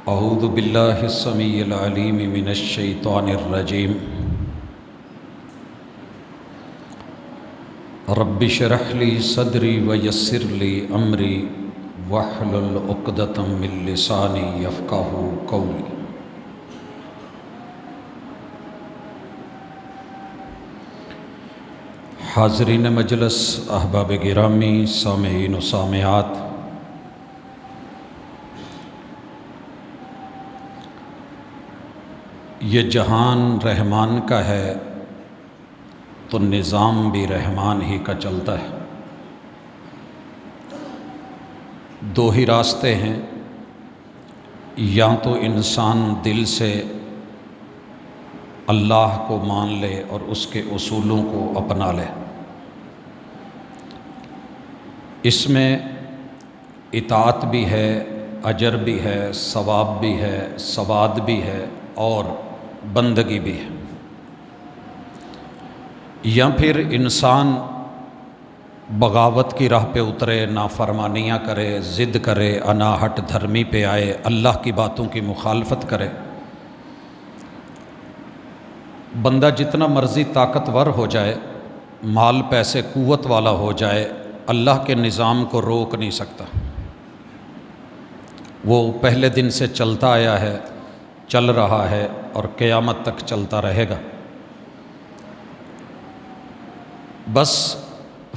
اعوذ باللہ السمیع العلیم من الشیطان الرجیم رب اشرح لی صدری ویسر لی امری واحلل عقدۃ من لسانی یفقہوا قولی۔ حاضرین مجلس، احباب گرامی، سامعین و سامعات، یہ جہان رحمان کا ہے تو نظام بھی رحمان ہی کا چلتا ہے۔ دو ہی راستے ہیں، یا تو انسان دل سے اللہ کو مان لے اور اس کے اصولوں کو اپنا لے، اس میں اطاعت بھی ہے، اجر بھی ہے، ثواب بھی ہے، سواد بھی ہے اور بندگی بھی ہے، یا پھر انسان بغاوت کی راہ پہ اترے، نافرمانیاں کرے، ضد کرے، انا ہٹ دھرمی پہ آئے، اللہ کی باتوں کی مخالفت کرے۔ بندہ جتنا مرضی طاقتور ہو جائے، مال پیسے قوت والا ہو جائے، اللہ کے نظام کو روک نہیں سکتا۔ وہ پہلے دن سے چلتا آیا ہے، چل رہا ہے اور قیامت تک چلتا رہے گا۔ بس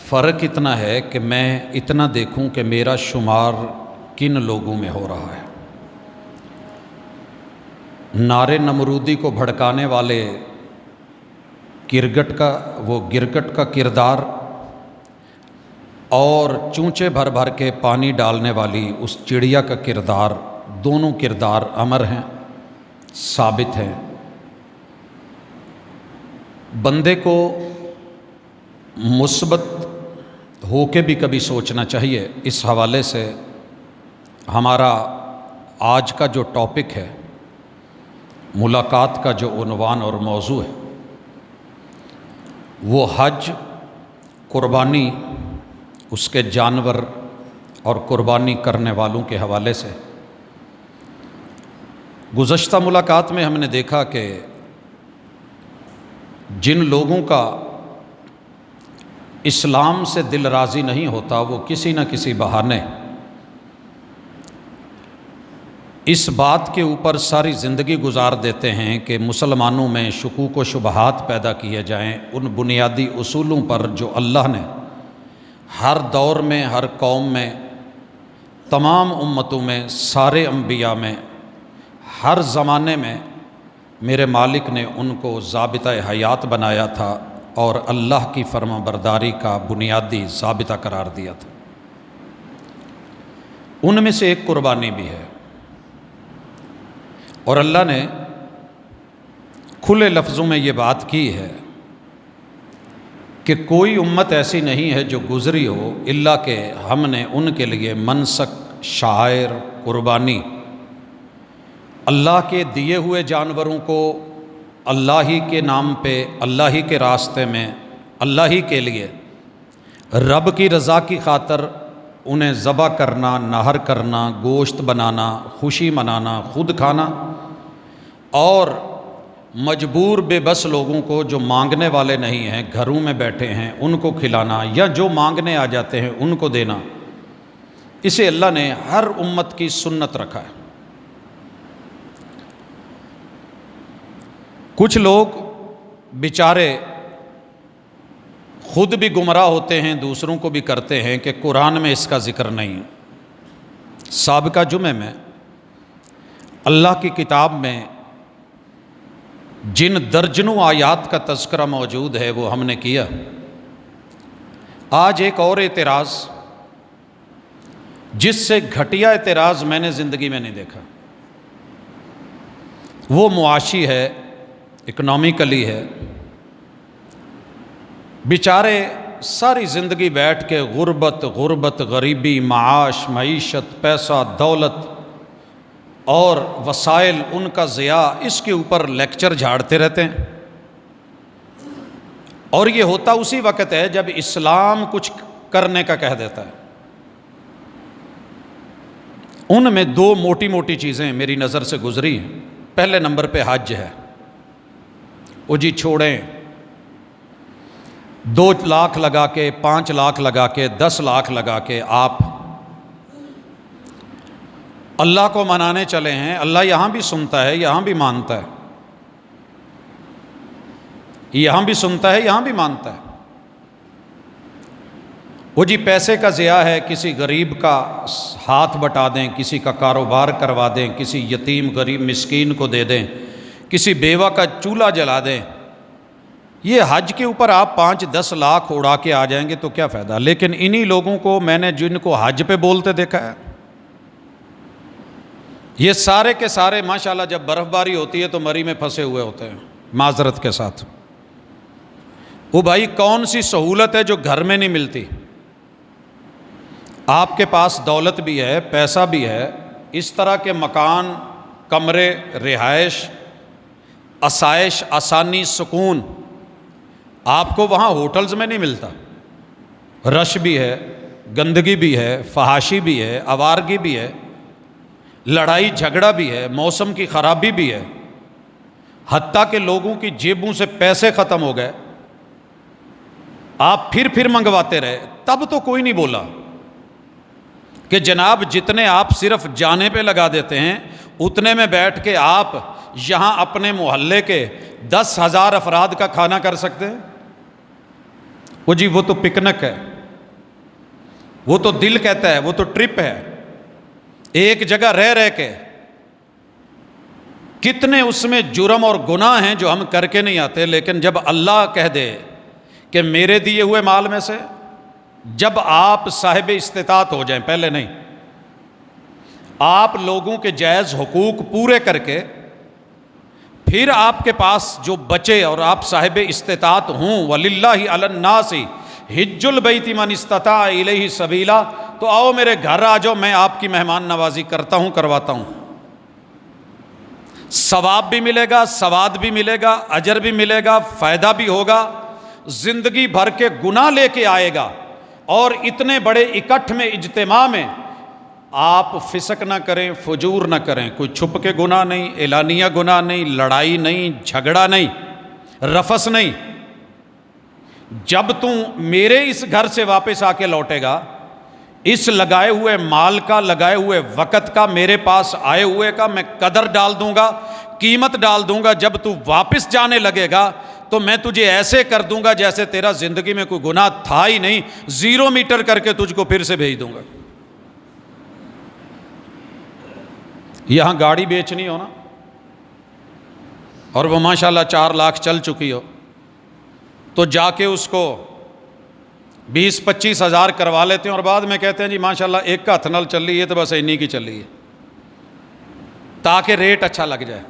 فرق اتنا ہے کہ میں اتنا دیکھوں کہ میرا شمار کن لوگوں میں ہو رہا ہے۔ نعرے نمرودی کو بھڑکانے والے گرگٹ کا کردار اور چونچے بھر بھر کے پانی ڈالنے والی اس چڑیا کا کردار، دونوں کردار امر ہیں، ثابت ہیں۔ بندے کو مثبت ہو کے بھی کبھی سوچنا چاہیے۔ اس حوالے سے ہمارا آج کا جو ٹاپک ہے، ملاقات کا جو عنوان اور موضوع ہے، وہ حج، قربانی، اس کے جانور اور قربانی کرنے والوں کے حوالے سے۔ گزشتہ ملاقات میں ہم نے دیکھا کہ جن لوگوں کا اسلام سے دل راضی نہیں ہوتا، وہ کسی نہ کسی بہانے اس بات کے اوپر ساری زندگی گزار دیتے ہیں کہ مسلمانوں میں شکوک و شبہات پیدا کیے جائیں ان بنیادی اصولوں پر جو اللہ نے ہر دور میں، ہر قوم میں، تمام امتوں میں، سارے انبیاء میں، ہر زمانے میں میرے مالک نے ان کو ضابطہ حیات بنایا تھا اور اللہ کی فرما برداری کا بنیادی ضابطہ قرار دیا تھا۔ ان میں سے ایک قربانی بھی ہے، اور اللہ نے کھلے لفظوں میں یہ بات کی ہے کہ کوئی امت ایسی نہیں ہے جو گزری ہو الا کہ ہم نے ان کے لیے منسک، شعائر، قربانی، اللہ کے دیے ہوئے جانوروں کو اللہ ہی کے نام پہ، اللہ ہی کے راستے میں، اللہ ہی کے لیے، رب کی رضا کی خاطر انہیں ذبح کرنا، نہر کرنا، گوشت بنانا، خوشی منانا، خود کھانا، اور مجبور بے بس لوگوں کو جو مانگنے والے نہیں ہیں، گھروں میں بیٹھے ہیں، ان کو کھلانا، یا جو مانگنے آ جاتے ہیں ان کو دینا۔ اسے اللہ نے ہر امت کی سنت رکھا ہے۔ کچھ لوگ بیچارے خود بھی گمراہ ہوتے ہیں، دوسروں کو بھی کرتے ہیں کہ قرآن میں اس کا ذکر نہیں۔ سابقہ جمعے میں اللہ کی کتاب میں جن درجنوں آیات کا تذکرہ موجود ہے وہ ہم نے کیا۔ آج ایک اور اعتراض، جس سے گھٹیا اعتراض میں نے زندگی میں نہیں دیکھا، وہ معاشی ہے، اکنامیکلی ہے۔ بیچارے ساری زندگی بیٹھ کے غربت، غریبی، معاش، معیشت، پیسہ، دولت اور وسائل ان کا ضیاع، اس کے اوپر لیکچر جھاڑتے رہتے ہیں۔ اور یہ ہوتا اسی وقت ہے جب اسلام کچھ کرنے کا کہہ دیتا ہے۔ ان میں دو موٹی موٹی چیزیں میری نظر سے گزری ہیں۔ پہلے نمبر پہ حج ہے۔ وہ جی چھوڑیں 2 لاکھ لگا کے، 5 لاکھ لگا کے، 10 لاکھ لگا کے آپ اللہ کو منانے چلے ہیں۔ اللہ یہاں بھی سنتا ہے، یہاں بھی مانتا ہے، یہاں بھی سنتا ہے، یہاں بھی مانتا ہے۔ وہ جی پیسے کا ضیاع ہے، کسی غریب کا ہاتھ بٹا دیں، کسی کا کاروبار کروا دیں، کسی یتیم غریب مسکین کو دے دیں، کسی بیوہ کا چولہا جلا دیں۔ یہ حج کے اوپر آپ 5-10 لاکھ اڑا کے آ جائیں گے تو کیا فائدہ؟ لیکن انہی لوگوں کو میں نے جن کو حج پہ بولتے دیکھا ہے، یہ سارے کے سارے ماشاءاللہ جب برف باری ہوتی ہے تو مری میں پھنسے ہوئے ہوتے ہیں، معذرت کے ساتھ۔ وہ بھائی کون سی سہولت ہے جو گھر میں نہیں ملتی؟ آپ کے پاس دولت بھی ہے، پیسہ بھی ہے، اس طرح کے مکان، کمرے، رہائش، آسائش، آسانی، سکون آپ کو وہاں ہوٹلز میں نہیں ملتا۔ رش بھی ہے، گندگی بھی ہے، فحاشی بھی ہے، آوارگی بھی ہے، لڑائی جھگڑا بھی ہے، موسم کی خرابی بھی ہے، حتیٰ کہ لوگوں کی جیبوں سے پیسے ختم ہو گئے، آپ پھر منگواتے رہے، تب تو کوئی نہیں بولا کہ جناب جتنے آپ صرف جانے پہ لگا دیتے ہیں اتنے میں بیٹھ کے آپ یہاں اپنے محلے کے 10,000 افراد کا کھانا کر سکتے ہیں۔ وہ جی وہ تو پکنک ہے، وہ تو دل کہتا ہے، وہ تو ٹرپ ہے، ایک جگہ رہ کے کتنے اس میں جرم اور گناہ ہیں جو ہم کر کے نہیں آتے۔ لیکن جب اللہ کہہ دے کہ میرے دیے ہوئے مال میں سے، جب آپ صاحب استطاعت ہو جائیں، پہلے نہیں، آپ لوگوں کے جائز حقوق پورے کر کے پھر آپ کے پاس جو بچے اور آپ صاحب استطاعت ہوں، وَلِلَّهِ عَلَى النَّاسِ حِجُّ الْبَيْتِ مَنِ اسْتَطَاعَ إِلَيْهِ سَبِيلًا۔ تو آؤ میرے گھر آ جاؤ، میں آپ کی مہمان نوازی کرتا ہوں، کرواتا ہوں، ثواب بھی ملے گا، سواد بھی ملے گا، اجر بھی ملے گا، فائدہ بھی ہوگا، زندگی بھر کے گناہ لے کے آئے گا۔ اور اتنے بڑے اکٹھ میں، اجتماع میں آپ فسق نہ کریں، فجور نہ کریں، کوئی چھپ کے گناہ نہیں، اعلانیہ گناہ نہیں، لڑائی نہیں، جھگڑا نہیں، رفث نہیں۔ جب تم میرے اس گھر سے واپس آ کے لوٹے گا، اس لگائے ہوئے مال کا، لگائے ہوئے وقت کا، میرے پاس آئے ہوئے کا میں قدر ڈال دوں گا، قیمت ڈال دوں گا۔ جب تو واپس جانے لگے گا تو میں تجھے ایسے کر دوں گا جیسے تیرا زندگی میں کوئی گناہ تھا ہی نہیں، 0 میٹر کر کے تجھ کو پھر سے بھیج دوں گا۔ یہاں گاڑی بیچنی ہو نا، اور وہ ماشاءاللہ 4 لاکھ چل چکی ہو، تو جا کے اس کو 20-25 ہزار کروا لیتے ہیں، اور بعد میں کہتے ہیں جی ماشاءاللہ ایک کا ہتھ نل چل رہی ہے تو بس انہی کی چل رہی ہے، تاکہ ریٹ اچھا لگ جائے۔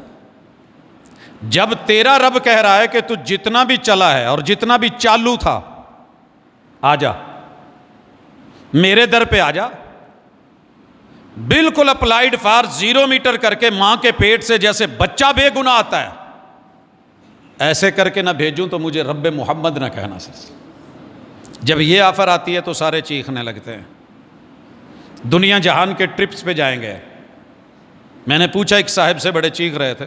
جب تیرا رب کہہ رہا ہے کہ تو جتنا بھی چلا ہے اور جتنا بھی چالو تھا، آ جا میرے در پہ، آ جا، بالکل اپلائیڈ فار 0 میٹر کر کے ماں کے پیٹ سے جیسے بچہ بے گناہ آتا ہے، ایسے کر کے نہ بھیجوں تو مجھے رب محمد نہ کہنا۔ جب یہ آفر آتی ہے تو سارے چیخنے لگتے ہیں، دنیا جہان کے ٹرپس پہ جائیں گے۔ میں نے پوچھا ایک صاحب سے، بڑے چیخ رہے تھے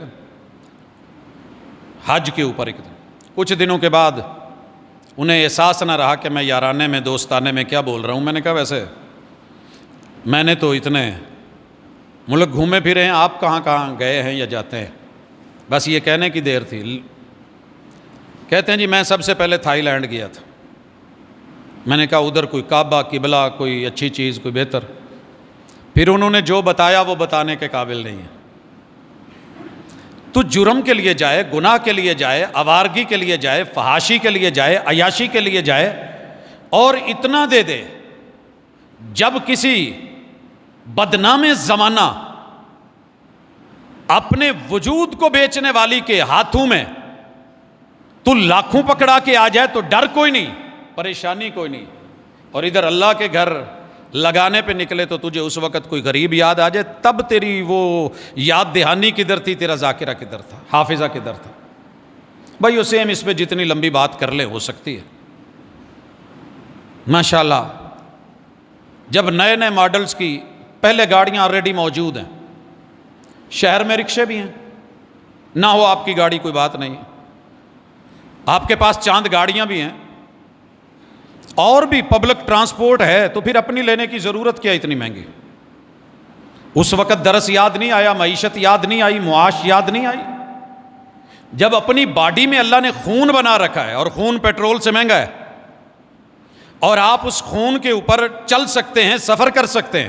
حج کے اوپر۔ ایک دن کچھ دنوں کے بعد انہیں احساس نہ رہا کہ میں یارانے میں، دوستانے میں کیا بول رہا ہوں۔ میں نے کہا ویسے میں نے تو اتنے ملک گھومے پھرے ہیں، آپ کہاں کہاں گئے ہیں یا جاتے ہیں؟ بس یہ کہنے کی دیر تھی۔ کہتے ہیں جی میں سب سے پہلے تھائی لینڈ گیا تھا۔ میں نے کہا ادھر کوئی کعبہ، قبلہ، کوئی اچھی چیز، کوئی بہتر؟ پھر انہوں نے جو بتایا وہ بتانے کے قابل نہیں ہے۔ تو جرم کے لیے جائے، گناہ کے لیے جائے، آوارگی کے لیے جائے، فحاشی کے لیے جائے، عیاشی کے لیے جائے، اور اتنا دے دے جب کسی بدنام زمانہ اپنے وجود کو بیچنے والی کے ہاتھوں میں تو لاکھوں پکڑا کے آ جائے تو ڈر کوئی نہیں، پریشانی کوئی نہیں، اور ادھر اللہ کے گھر لگانے پہ نکلے تو تجھے اس وقت کوئی غریب یاد آ جائے، تب تیری وہ یاد دہانی کدھر تھی، تیرا ذاکرہ کدھر تھا، حافظہ کدھر تھا؟ بھائی اسے ہم اس پہ جتنی لمبی بات کر لیں ہو سکتی ہے۔ ماشاءاللہ جب نئے نئے ماڈلز کی پہلے گاڑیاں آلریڈی موجود ہیں، شہر میں رکشے بھی ہیں، نہ ہو آپ کی گاڑی کوئی بات نہیں، آپ کے پاس چاند گاڑیاں بھی ہیں، اور بھی پبلک ٹرانسپورٹ ہے، تو پھر اپنی لینے کی ضرورت کیا اتنی مہنگی؟ اس وقت درس یاد نہیں آیا، معیشت یاد نہیں آئی، معاش یاد نہیں آئی؟ جب اپنی باڈی میں اللہ نے خون بنا رکھا ہے، اور خون پیٹرول سے مہنگا ہے، اور آپ اس خون کے اوپر چل سکتے ہیں، سفر کر سکتے ہیں،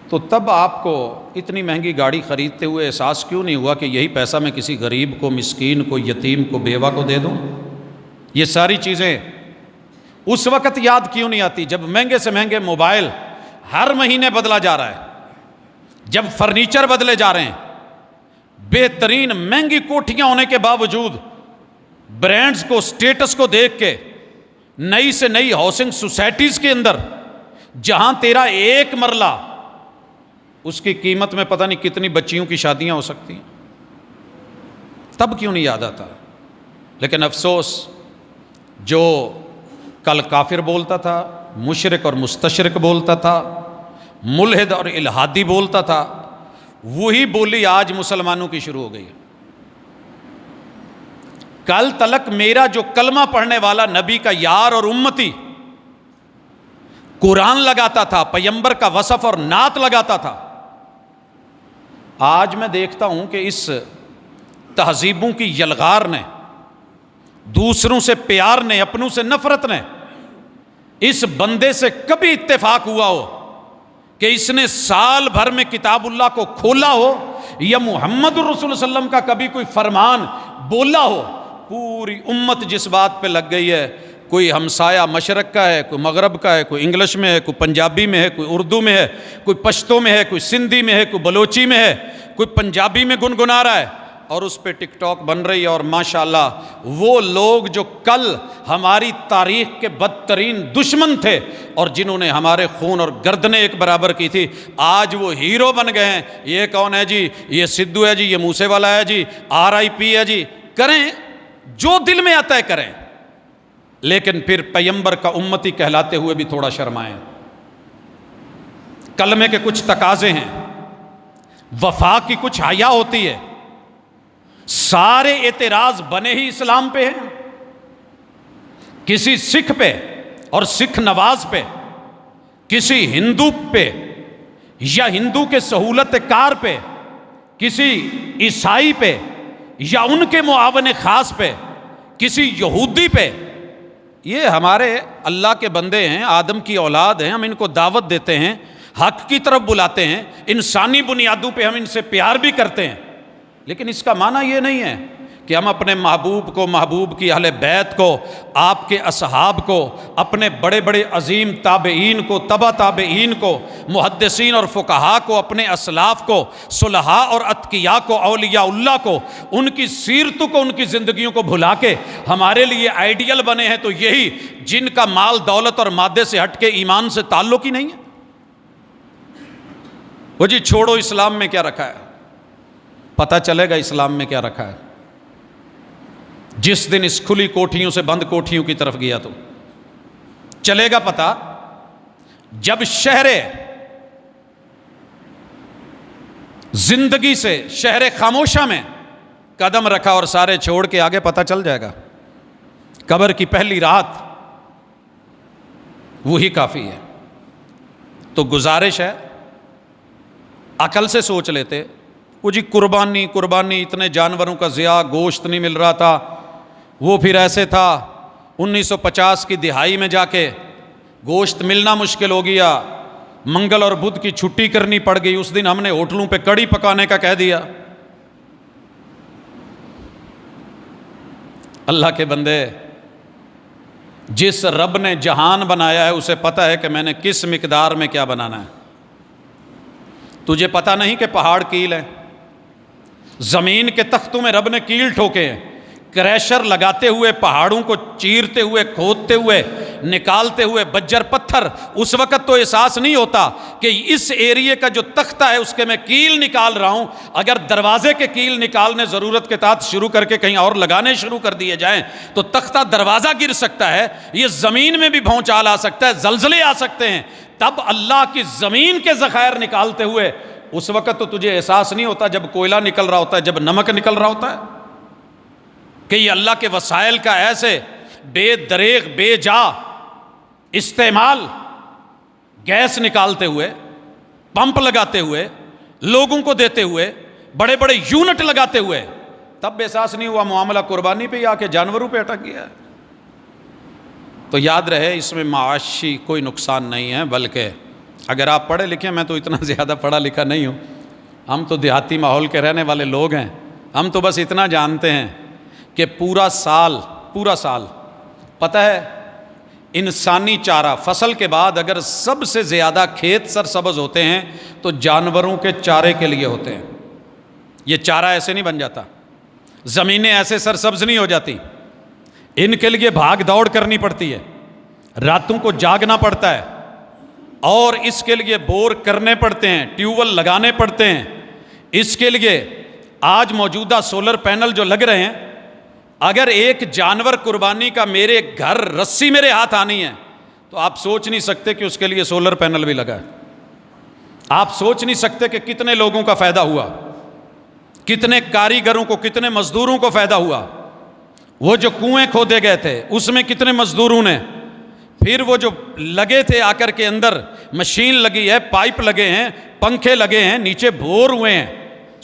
تو تب آپ کو اتنی مہنگی گاڑی خریدتے ہوئے احساس کیوں نہیں ہوا کہ یہی پیسہ میں کسی غریب کو، مسکین کو، یتیم کو، بیوہ کو دے دوں؟ یہ ساری چیزیں اس وقت یاد کیوں نہیں آتی جب مہنگے سے مہنگے موبائل ہر مہینے بدلا جا رہا ہے، جب فرنیچر بدلے جا رہے ہیں، بہترین مہنگی کوٹھیاں ہونے کے باوجود برانڈز کو، سٹیٹس کو دیکھ کے نئی سے نئی ہاؤسنگ سوسائٹیز کے اندر جہاں تیرا ایک مرلہ اس کی قیمت میں پتہ نہیں کتنی بچیوں کی شادیاں ہو سکتی ہیں، تب کیوں نہیں یاد آتا؟ لیکن افسوس، جو کل کافر بولتا تھا، مشرک اور مستشرک بولتا تھا، ملحد اور الہادی بولتا تھا، وہی بولی آج مسلمانوں کی شروع ہو گئی ہے۔ کل تلک میرا جو کلمہ پڑھنے والا نبی کا یار اور امتی قرآن لگاتا تھا، پیغمبر کا وصف اور نعت لگاتا تھا، آج میں دیکھتا ہوں کہ اس تہذیبوں کی یلغار نے، دوسروں سے پیار نے، اپنوں سے نفرت نے، اس بندے سے کبھی اتفاق ہوا ہو کہ اس نے سال بھر میں کتاب اللہ کو کھولا ہو یا محمد الرسول صلی اللہ علیہ وسلم کا کبھی کوئی فرمان بولا ہو؟ پوری امت جس بات پہ لگ گئی ہے، کوئی ہمسایہ مشرق کا ہے، کوئی مغرب کا ہے، کوئی انگلش میں ہے، کوئی پنجابی میں ہے، کوئی اردو میں ہے، کوئی پشتو میں ہے، کوئی سندھی میں ہے، کوئی بلوچی میں ہے، کوئی پنجابی میں گنگنا رہا ہے، اور اس پہ ٹک ٹاک بن رہی ہے۔ اور ماشاءاللہ وہ لوگ جو کل ہماری تاریخ کے بدترین دشمن تھے اور جنہوں نے ہمارے خون اور گردنیں ایک برابر کی تھی، آج وہ ہیرو بن گئے ہیں۔ یہ کون ہے جی؟ یہ سدھو ہے جی، یہ موسے والا ہے جی، RIP ہے جی۔ کریں جو دل میں آتا ہے کریں، لیکن پھر پیغمبر کا امتی کہلاتے ہوئے بھی تھوڑا شرمائیں۔ کلمے کے کچھ تقاضے ہیں، وفا کی کچھ حیا ہوتی ہے۔ سارے اعتراض بنے ہی اسلام پہ ہیں، کسی سکھ پہ اور سکھ نواز پہ، کسی ہندو پہ یا ہندو کے سہولت کار پہ، کسی عیسائی پہ یا ان کے معاون خاص پہ، کسی یہودی پہ۔ یہ ہمارے اللہ کے بندے ہیں، آدم کی اولاد ہیں، ہم ان کو دعوت دیتے ہیں، حق کی طرف بلاتے ہیں، انسانی بنیادوں پہ ہم ان سے پیار بھی کرتے ہیں، لیکن اس کا معنی یہ نہیں ہے کہ ہم اپنے محبوب کو، محبوب کی اہل بیت کو، آپ کے اصحاب کو، اپنے بڑے بڑے عظیم تابعین کو، تبع تابعین کو، محدثین اور فقہا کو، اپنے اسلاف کو، صلحاء اور اتقیاء کو، اولیاء اللہ کو، ان کی سیرتوں کو، ان کی زندگیوں کو بھلا کے ہمارے لیے آئیڈیل بنے ہیں، تو یہی جن کا مال دولت اور مادے سے ہٹ کے ایمان سے تعلق ہی نہیں ہے۔ وہ جی چھوڑو، اسلام میں کیا رکھا ہے؟ پتہ چلے گا اسلام میں کیا رکھا ہے جس دن اس کھلی کوٹھیوں سے بند کوٹھیوں کی طرف گیا، تو چلے گا پتہ۔ جب شہر زندگی سے، شہر خاموشہ میں قدم رکھا اور سارے چھوڑ کے آگے، پتہ چل جائے گا۔ قبر کی پہلی رات وہی کافی ہے۔ تو گزارش ہے، عقل سے سوچ لیتے، وہ جی قربانی قربانی، اتنے جانوروں کا ضیاع، گوشت نہیں مل رہا تھا، وہ پھر ایسے تھا 1950 کی دہائی میں جا کے گوشت ملنا مشکل ہو گیا، منگل اور بدھ کی چھٹی کرنی پڑ گئی، اس دن ہم نے ہوٹلوں پہ کڑی پکانے کا کہہ دیا۔ اللہ کے بندے، جس رب نے جہان بنایا ہے اسے پتہ ہے کہ میں نے کس مقدار میں کیا بنانا ہے۔ تجھے پتہ نہیں کہ پہاڑ کیل ہیں، زمین کے تختوں میں رب نے کیل ٹھوکے ہیں، کریشر لگاتے ہوئے، پہاڑوں کو چیرتے ہوئے، کھودتے ہوئے، نکالتے ہوئے، بجر پتھر پتھر، اس وقت تو احساس نہیں ہوتا کہ اس ایریے کا جو تختہ ہے اس کے میں کیل نکال رہا ہوں، اگر دروازے کے کیل نکالنے ضرورت کے تحت شروع کر کے کہیں اور لگانے شروع کر دیے جائیں تو تختہ دروازہ گر سکتا ہے، یہ زمین میں بھی بھونچال آ سکتا ہے، زلزلے آ سکتے ہیں۔ تب اللہ کی زمین کے ذخائر نکالتے ہوئے اس وقت تو تجھے احساس نہیں ہوتا جب کوئلہ نکل رہا ہوتا ہے، جب نمک نکل رہا ہوتا ہے، کہ یہ اللہ کے وسائل کا ایسے بے دریغ بے جا استعمال، گیس نکالتے ہوئے، پمپ لگاتے ہوئے، لوگوں کو دیتے ہوئے، بڑے بڑے یونٹ لگاتے ہوئے، تب احساس نہیں ہوا؟ معاملہ قربانی پہ یا کہ جانوروں پہ اٹک گیا ہے۔ تو یاد رہے اس میں معاشی کوئی نقصان نہیں ہے، بلکہ اگر آپ پڑھے لکھے، میں تو اتنا زیادہ پڑھا لکھا نہیں ہوں، ہم تو دیہاتی ماحول کے رہنے والے لوگ ہیں، ہم تو بس اتنا جانتے ہیں کہ پورا سال پتہ ہے انسانی چارہ فصل کے بعد اگر سب سے زیادہ کھیت سرسبز ہوتے ہیں تو جانوروں کے چارے کے لیے ہوتے ہیں۔ یہ چارہ ایسے نہیں بن جاتا، زمینیں ایسے سرسبز نہیں ہو جاتی، ان کے لیے بھاگ دوڑ کرنی پڑتی ہے، راتوں کو جاگنا پڑتا ہے، اور اس کے لیے بور کرنے پڑتے ہیں، ٹیوب ویل لگانے پڑتے ہیں۔ اس کے لیے آج موجودہ سولر پینل جو لگ رہے ہیں، اگر ایک جانور قربانی کا میرے گھر رسی میرے ہاتھ آنی ہے تو آپ سوچ نہیں سکتے کہ اس کے لیے سولر پینل بھی لگا ہے۔ آپ سوچ نہیں سکتے کہ کتنے لوگوں کا فائدہ ہوا، کتنے کاریگروں کو، کتنے مزدوروں کو فائدہ ہوا۔ وہ جو کنویں کھودے گئے تھے اس میں کتنے مزدوروں نے، پھر وہ جو لگے تھے آ کر کے اندر مشین لگی ہے، پائپ لگے ہیں، پنکھے لگے ہیں، نیچے بور ہوئے ہیں،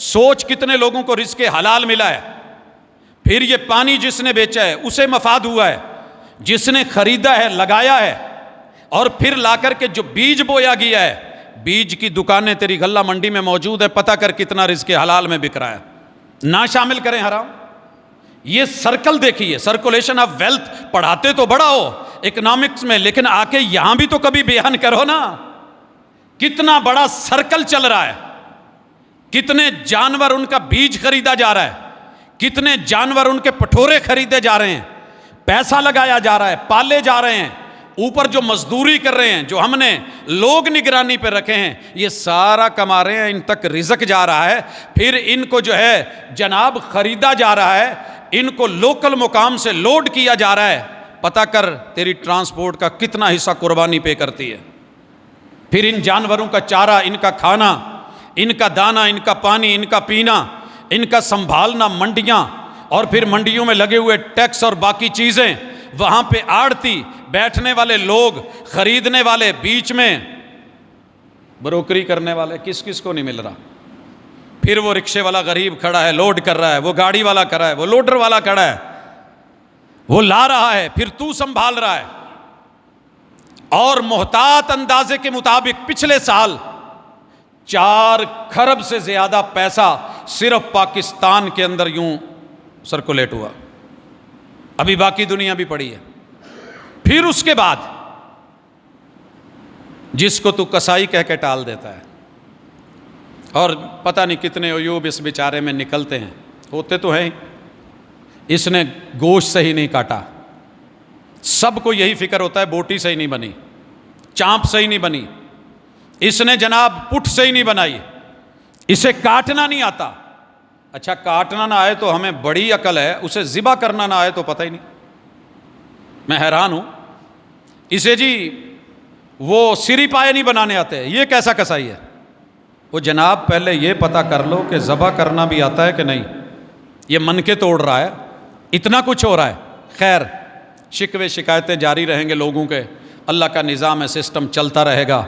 سوچ کتنے لوگوں کو رزق حلال ملا ہے۔ پھر یہ پانی جس نے بیچا ہے اسے مفاد ہوا ہے، جس نے خریدا ہے، لگایا ہے، اور پھر لا کر کے جو بیج بویا گیا ہے، بیج کی دکانیں تیری غلہ منڈی میں موجود ہے، پتہ کر کتنا رزق حلال میں بک رہا ہے۔ نہ شامل کریں حرام۔ یہ سرکل دیکھیے، سرکولیشن آف ویلتھ پڑھاتے تو بڑا ہو اکنامکس میں، لیکن آ کے یہاں بھی تو کبھی بیان کرو نا، کتنا بڑا سرکل چل رہا ہے، کتنے جانور ان کا بیج خریدا جا رہا ہے، کتنے جانور ان کے پٹھورے خریدے جا رہے ہیں، پیسہ لگایا جا رہا ہے، پالے جا رہے ہیں، اوپر جو مزدوری کر رہے ہیں، جو ہم نے لوگ نگرانی پہ رکھے ہیں، یہ سارا کما رہے ہیں، ان تک رزق جا رہا ہے، پھر ان کو جو ہے جناب خریدا جا رہا ہے، ان کو لوکل مقام سے لوڈ کیا جا رہا ہے۔ پتہ کر تیری ٹرانسپورٹ کا کتنا حصہ قربانی پے کرتی ہے۔ پھر ان جانوروں کا چارہ، ان کا کھانا، ان کا دانہ، ان کا پانی، ان کا پینا، ان کا سنبھالنا، منڈیاں، اور پھر منڈیوں میں لگے ہوئے ٹیکس اور باقی چیزیں، وہاں پہ آڑتی، بیٹھنے والے لوگ، خریدنے والے، بیچ میں بروکری کرنے والے، کس کس کو نہیں مل رہا۔ پھر وہ رکشے والا غریب کھڑا ہے، لوڈ کر رہا ہے، وہ گاڑی والا کھڑا ہے، وہ لوڈر والا کھڑا ہے، وہ لا رہا ہے، پھر تو سنبھال رہا ہے۔ اور محتاط اندازے کے مطابق پچھلے سال 4 کھرب سے زیادہ پیسہ صرف پاکستان کے اندر یوں سرکولیٹ ہوا، ابھی باقی دنیا بھی پڑی ہے۔ پھر اس کے بعد جس کو تو کسائی کہہ کے ٹال دیتا ہے، اور پتہ نہیں کتنے عیوب اس بیچارے میں نکلتے ہیں، ہوتے تو ہیں، اس نے گوشت صحیح نہیں کاٹا، سب کو یہی فکر ہوتا ہے بوٹی صحیح نہیں بنی، چانپ صحیح نہیں بنی، اس نے جناب پٹ صحیح نہیں بنائی، اسے کاٹنا نہیں آتا۔ اچھا کاٹنا نہ آئے تو ہمیں بڑی عقل ہے، اسے ذبح کرنا نہ آئے تو پتہ ہی نہیں۔ میں حیران ہوں، اسے جی وہ سری پائے نہیں بنانے آتے، یہ کیسا کسائی ہے؟ وہ جناب پہلے یہ پتہ کر لو کہ ذبح کرنا بھی آتا ہے کہ نہیں۔ یہ من کے توڑ رہا ہے، اتنا کچھ ہو رہا ہے۔ خیر، شکوے شکایتیں جاری رہیں گے لوگوں کے، اللہ کا نظام ہے، سسٹم چلتا رہے گا۔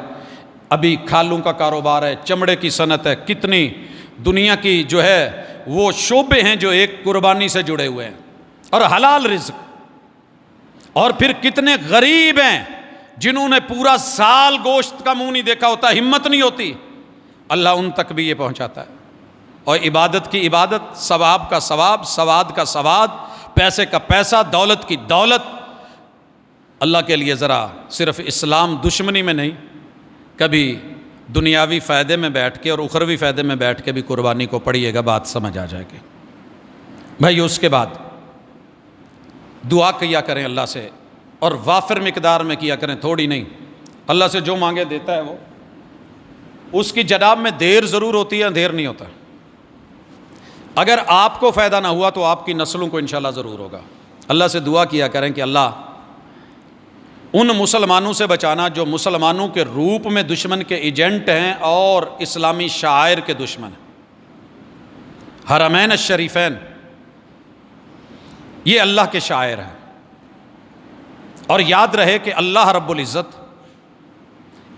ابھی کھالوں کا کاروبار ہے، چمڑے کی صنعت ہے، کتنی دنیا کی جو ہے وہ شعبے ہیں جو ایک قربانی سے جڑے ہوئے ہیں، اور حلال رزق۔ اور پھر کتنے غریب ہیں جنہوں نے پورا سال گوشت کا منہ نہیں دیکھا ہوتا، ہمت نہیں ہوتی، اللہ ان تک بھی یہ پہنچاتا ہے۔ اور عبادت کی عبادت، ثواب کا ثواب، سواد کا سواد، پیسے کا پیسہ، دولت کی دولت۔ اللہ کے لیے ذرا صرف اسلام دشمنی میں نہیں، کبھی دنیاوی فائدے میں بیٹھ کے اور اخروی فائدے میں بیٹھ کے بھی قربانی کو پڑھیے گا، بات سمجھ آ جائے گی۔ بھائی اس کے بعد دعا کیا کریں اللہ سے، اور وافر مقدار میں کیا کریں، تھوڑی نہیں۔ اللہ سے جو مانگے دیتا ہے وہ. اس کی جناب میں دیر ضرور ہوتی ہے، اندھیر نہیں ہوتا. اگر آپ کو فائدہ نہ ہوا تو آپ کی نسلوں کو انشاءاللہ ضرور ہوگا. اللہ سے دعا کیا کریں کہ اللہ ان مسلمانوں سے بچانا جو مسلمانوں کے روپ میں دشمن کے ایجنٹ ہیں اور اسلامی شاعر کے دشمن ہیں. حرمین الشریفین یہ اللہ کے شاعر ہیں. اور یاد رہے کہ اللہ رب العزت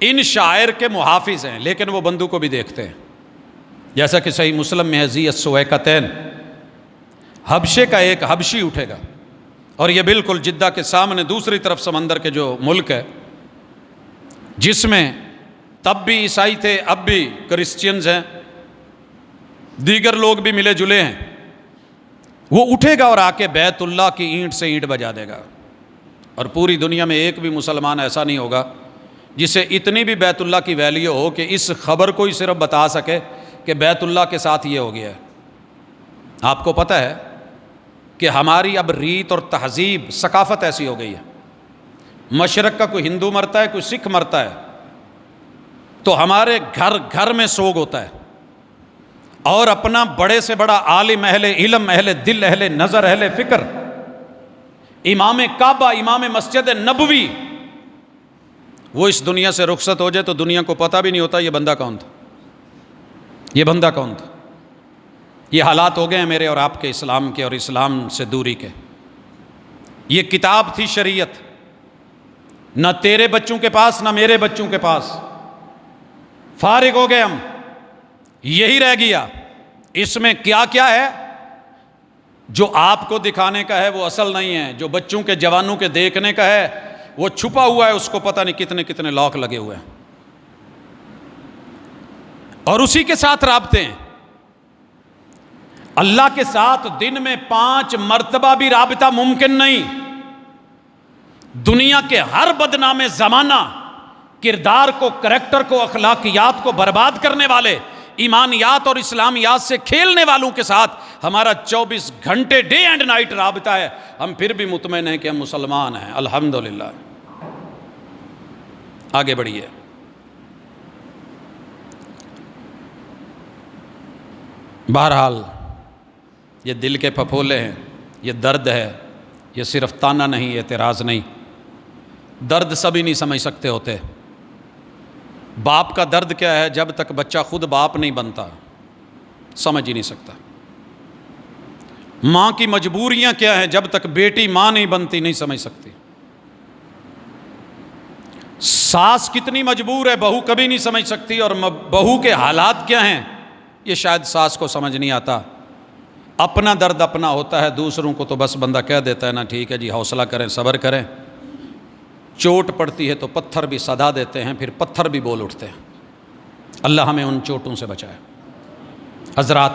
ان شاعر کے محافظ ہیں، لیکن وہ بندوں کو بھی دیکھتے ہیں. جیسا کہ صحیح مسلم میں ہے ذی السویقتین، حبشے کا ایک حبشی اٹھے گا، اور یہ بالکل جدہ کے سامنے دوسری طرف سمندر کے جو ملک ہے جس میں تب بھی عیسائی تھے، اب بھی کرسچینز ہیں، دیگر لوگ بھی ملے جلے ہیں. وہ اٹھے گا اور آ کے بیت اللہ کی اینٹ سے اینٹ بجا دے گا. اور پوری دنیا میں ایک بھی مسلمان ایسا نہیں ہوگا جسے اتنی بھی بیت اللہ کی ویلیو ہو کہ اس خبر کو ہی صرف بتا سکے کہ بیت اللہ کے ساتھ یہ ہو گیا ہے. آپ کو پتہ ہے کہ ہماری اب ریت اور تہذیب ثقافت ایسی ہو گئی ہے، مشرق کا کوئی ہندو مرتا ہے، کوئی سکھ مرتا ہے تو ہمارے گھر گھر میں سوگ ہوتا ہے، اور اپنا بڑے سے بڑا عالم، اہل علم، اہل دل، اہل نظر، اہل فکر، امام کعبہ، امام مسجد نبوی، وہ اس دنیا سے رخصت ہو جائے تو دنیا کو پتہ بھی نہیں ہوتا یہ بندہ کون تھا، یہ بندہ کون تھا. یہ حالات ہو گئے ہیں میرے اور آپ کے اسلام کے اور اسلام سے دوری کے. یہ کتاب تھی شریعت، نہ تیرے بچوں کے پاس نہ میرے بچوں کے پاس. فارغ ہو گئے ہم، یہی رہ گیا. اس میں کیا کیا ہے جو آپ کو دکھانے کا ہے وہ اصل نہیں ہے، جو بچوں کے جوانوں کے دیکھنے کا ہے وہ چھپا ہوا ہے، اس کو پتہ نہیں کتنے کتنے لاک لگے ہوئے ہیں، اور اسی کے ساتھ رابطے ہیں. اللہ کے ساتھ دن میں 5 مرتبہ بھی رابطہ ممکن نہیں. دنیا کے ہر بدنام زمانہ کردار کو، کریکٹر کو، اخلاقیات کو برباد کرنے والے، ایمانیات اور اسلامیات سے کھیلنے والوں کے ساتھ ہمارا 24 گھنٹے ڈے اینڈ نائٹ رابطہ ہے. ہم پھر بھی مطمئن ہیں کہ ہم مسلمان ہیں، الحمدللہ. آگے بڑھیے. بہرحال یہ دل کے پھپھولے ہیں، یہ درد ہے، یہ صرف تانا نہیں، اعتراض نہیں. درد سبھی نہیں سمجھ سکتے ہوتے. باپ کا درد کیا ہے جب تک بچہ خود باپ نہیں بنتا سمجھ ہی نہیں سکتا. ماں کی مجبوریاں کیا ہیں جب تک بیٹی ماں نہیں بنتی نہیں سمجھ سکتی. ساس کتنی مجبور ہے بہو کبھی نہیں سمجھ سکتی، اور بہو کے حالات کیا ہیں یہ شاید ساس کو سمجھ نہیں آتا. اپنا درد اپنا ہوتا ہے، دوسروں کو تو بس بندہ کہہ دیتا ہے نا ٹھیک ہے جی حوصلہ کریں، صبر کریں. چوٹ پڑتی ہے تو پتھر بھی صدا دیتے ہیں، پھر پتھر بھی بول اٹھتے ہیں. اللہ ہمیں ان چوٹوں سے بچائے. حضرات،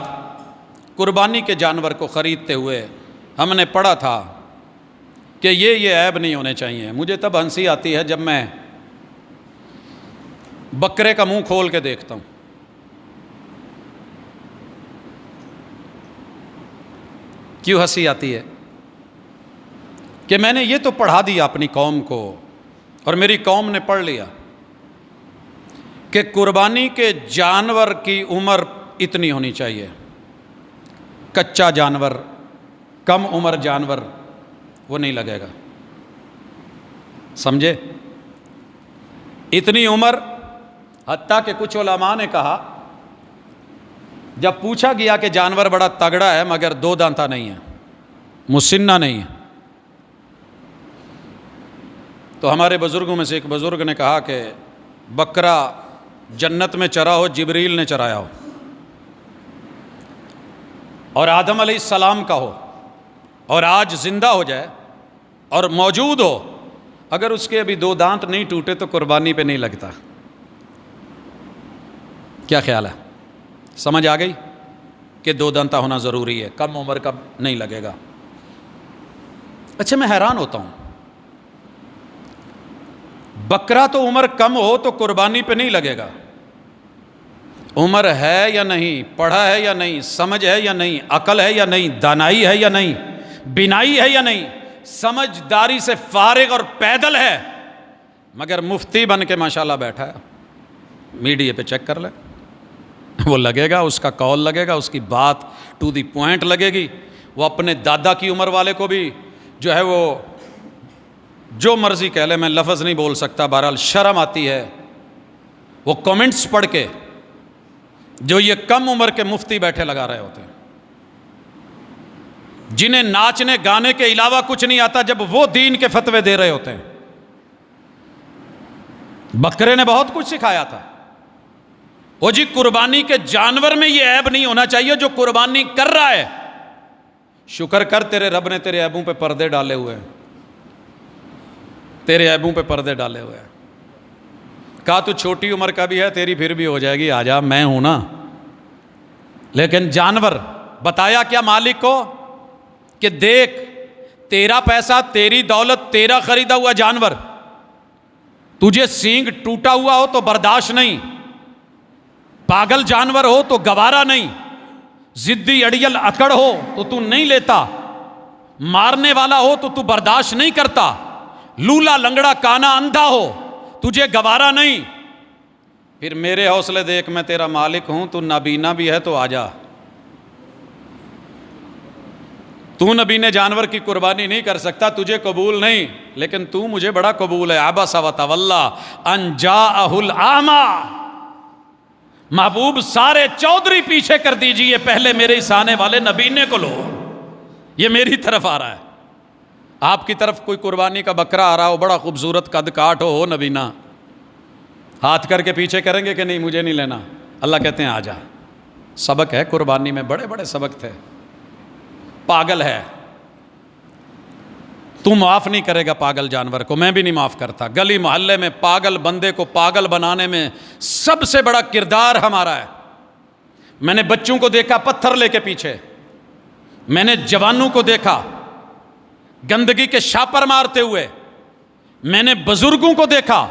قربانی کے جانور کو خریدتے ہوئے ہم نے پڑھا تھا کہ یہ عیب نہیں ہونے چاہیے. مجھے تب ہنسی آتی ہے جب میں بکرے کا منہ کھول کے دیکھتا ہوں. کیوں ہنسی آتی ہے؟ کہ میں نے یہ تو پڑھا دیا اپنی قوم کو، اور میری قوم نے پڑھ لیا کہ قربانی کے جانور کی عمر اتنی ہونی چاہیے. کچا جانور، کم عمر جانور وہ نہیں لگے گا. سمجھے؟ اتنی عمر، حتیٰ کہ کچھ علماء نے کہا جب پوچھا گیا کہ جانور بڑا تگڑا ہے مگر 2 دانتا نہیں ہے، مسنہ نہیں ہے، تو ہمارے بزرگوں میں سے ایک بزرگ نے کہا کہ بکرا جنت میں چرا ہو، جبریل نے چرایا ہو، اور آدم علیہ السلام کا ہو، اور آج زندہ ہو جائے اور موجود ہو، اگر اس کے ابھی 2 دانت نہیں ٹوٹے تو قربانی پہ نہیں لگتا. کیا خیال ہے؟ سمجھ آ گئی کہ 2 دانتا ہونا ضروری ہے، کم عمر کا نہیں لگے گا. اچھا، میں حیران ہوتا ہوں، بکرا تو عمر کم ہو تو قربانی پہ نہیں لگے گا. عمر ہے یا نہیں، پڑھا ہے یا نہیں، سمجھ ہے یا نہیں، عقل ہے یا نہیں، دانائی ہے یا نہیں، بینائی ہے یا نہیں، سمجھداری سے فارغ اور پیدل ہے، مگر مفتی بن کے ماشاءاللہ بیٹھا ہے، میڈیا پہ چیک کر لے، وہ لگے گا، اس کا قول لگے گا، اس کی بات ٹو دی پوائنٹ لگے گی. وہ اپنے دادا کی عمر والے کو بھی جو ہے وہ جو مرضی کہہ لے، میں لفظ نہیں بول سکتا، بہرحال شرم آتی ہے وہ کمنٹس پڑھ کے جو یہ کم عمر کے مفتی بیٹھے لگا رہے ہوتے ہیں، جنہیں ناچنے گانے کے علاوہ کچھ نہیں آتا، جب وہ دین کے فتوے دے رہے ہوتے ہیں. بکرے نے بہت کچھ سکھایا تھا. وہ جی قربانی کے جانور میں یہ عیب نہیں ہونا چاہیے جو قربانی کر رہا ہے. شکر کر تیرے رب نے تیرے عیبوں پہ پردے ڈالے ہوئے ہیں، تیرے عیبوں پہ پردے ڈالے ہوئے ہیں. کہا تو چھوٹی عمر کا بھی ہے، تیری پھر بھی ہو جائے گی، آجا میں ہوں نا. لیکن جانور بتایا کیا مالک کو کہ دیکھ تیرا پیسہ، تیری دولت، تیرا خریدا ہوا جانور، تجھے سینگ ٹوٹا ہوا ہو تو برداشت نہیں، پاگل جانور ہو تو گوارا نہیں، ضدی اڑیل اکڑ ہو تو نہیں لیتا، مارنے والا ہو تو برداشت نہیں کرتا، لولا لنگڑا کانا اندھا ہو تجھے گوارا نہیں. پھر میرے حوصلے دیکھ، میں تیرا مالک ہوں، تو نابینا بھی ہے تو آجا. تو نبینے جانور کی قربانی نہیں کر سکتا، تجھے قبول نہیں، لیکن تو مجھے بڑا قبول ہے. عبس وتولی ان جاءہ الاعمی. محبوب سارے چودھری پیچھے کر دیجئے، پہلے میرے اس آنے والے نبینے کو لو، یہ میری طرف آ رہا ہے. آپ کی طرف کوئی قربانی کا بکرا آ رہا ہو، بڑا خوبصورت قد کاٹ ہو نبینا، ہاتھ کر کے پیچھے کریں گے کہ نہیں مجھے نہیں لینا؟ اللہ کہتے ہیں آجا. سبق ہے قربانی میں، بڑے بڑے سبق تھے. پاگل ہے تو معاف نہیں کرے گا پاگل جانور کو، میں بھی نہیں معاف کرتا. گلی محلے میں پاگل بندے کو پاگل بنانے میں سب سے بڑا کردار ہمارا ہے. میں نے بچوں کو دیکھا پتھر لے کے پیچھے، میں نے جوانوں کو دیکھا گندگی کے شاپر مارتے ہوئے، میں نے بزرگوں کو دیکھا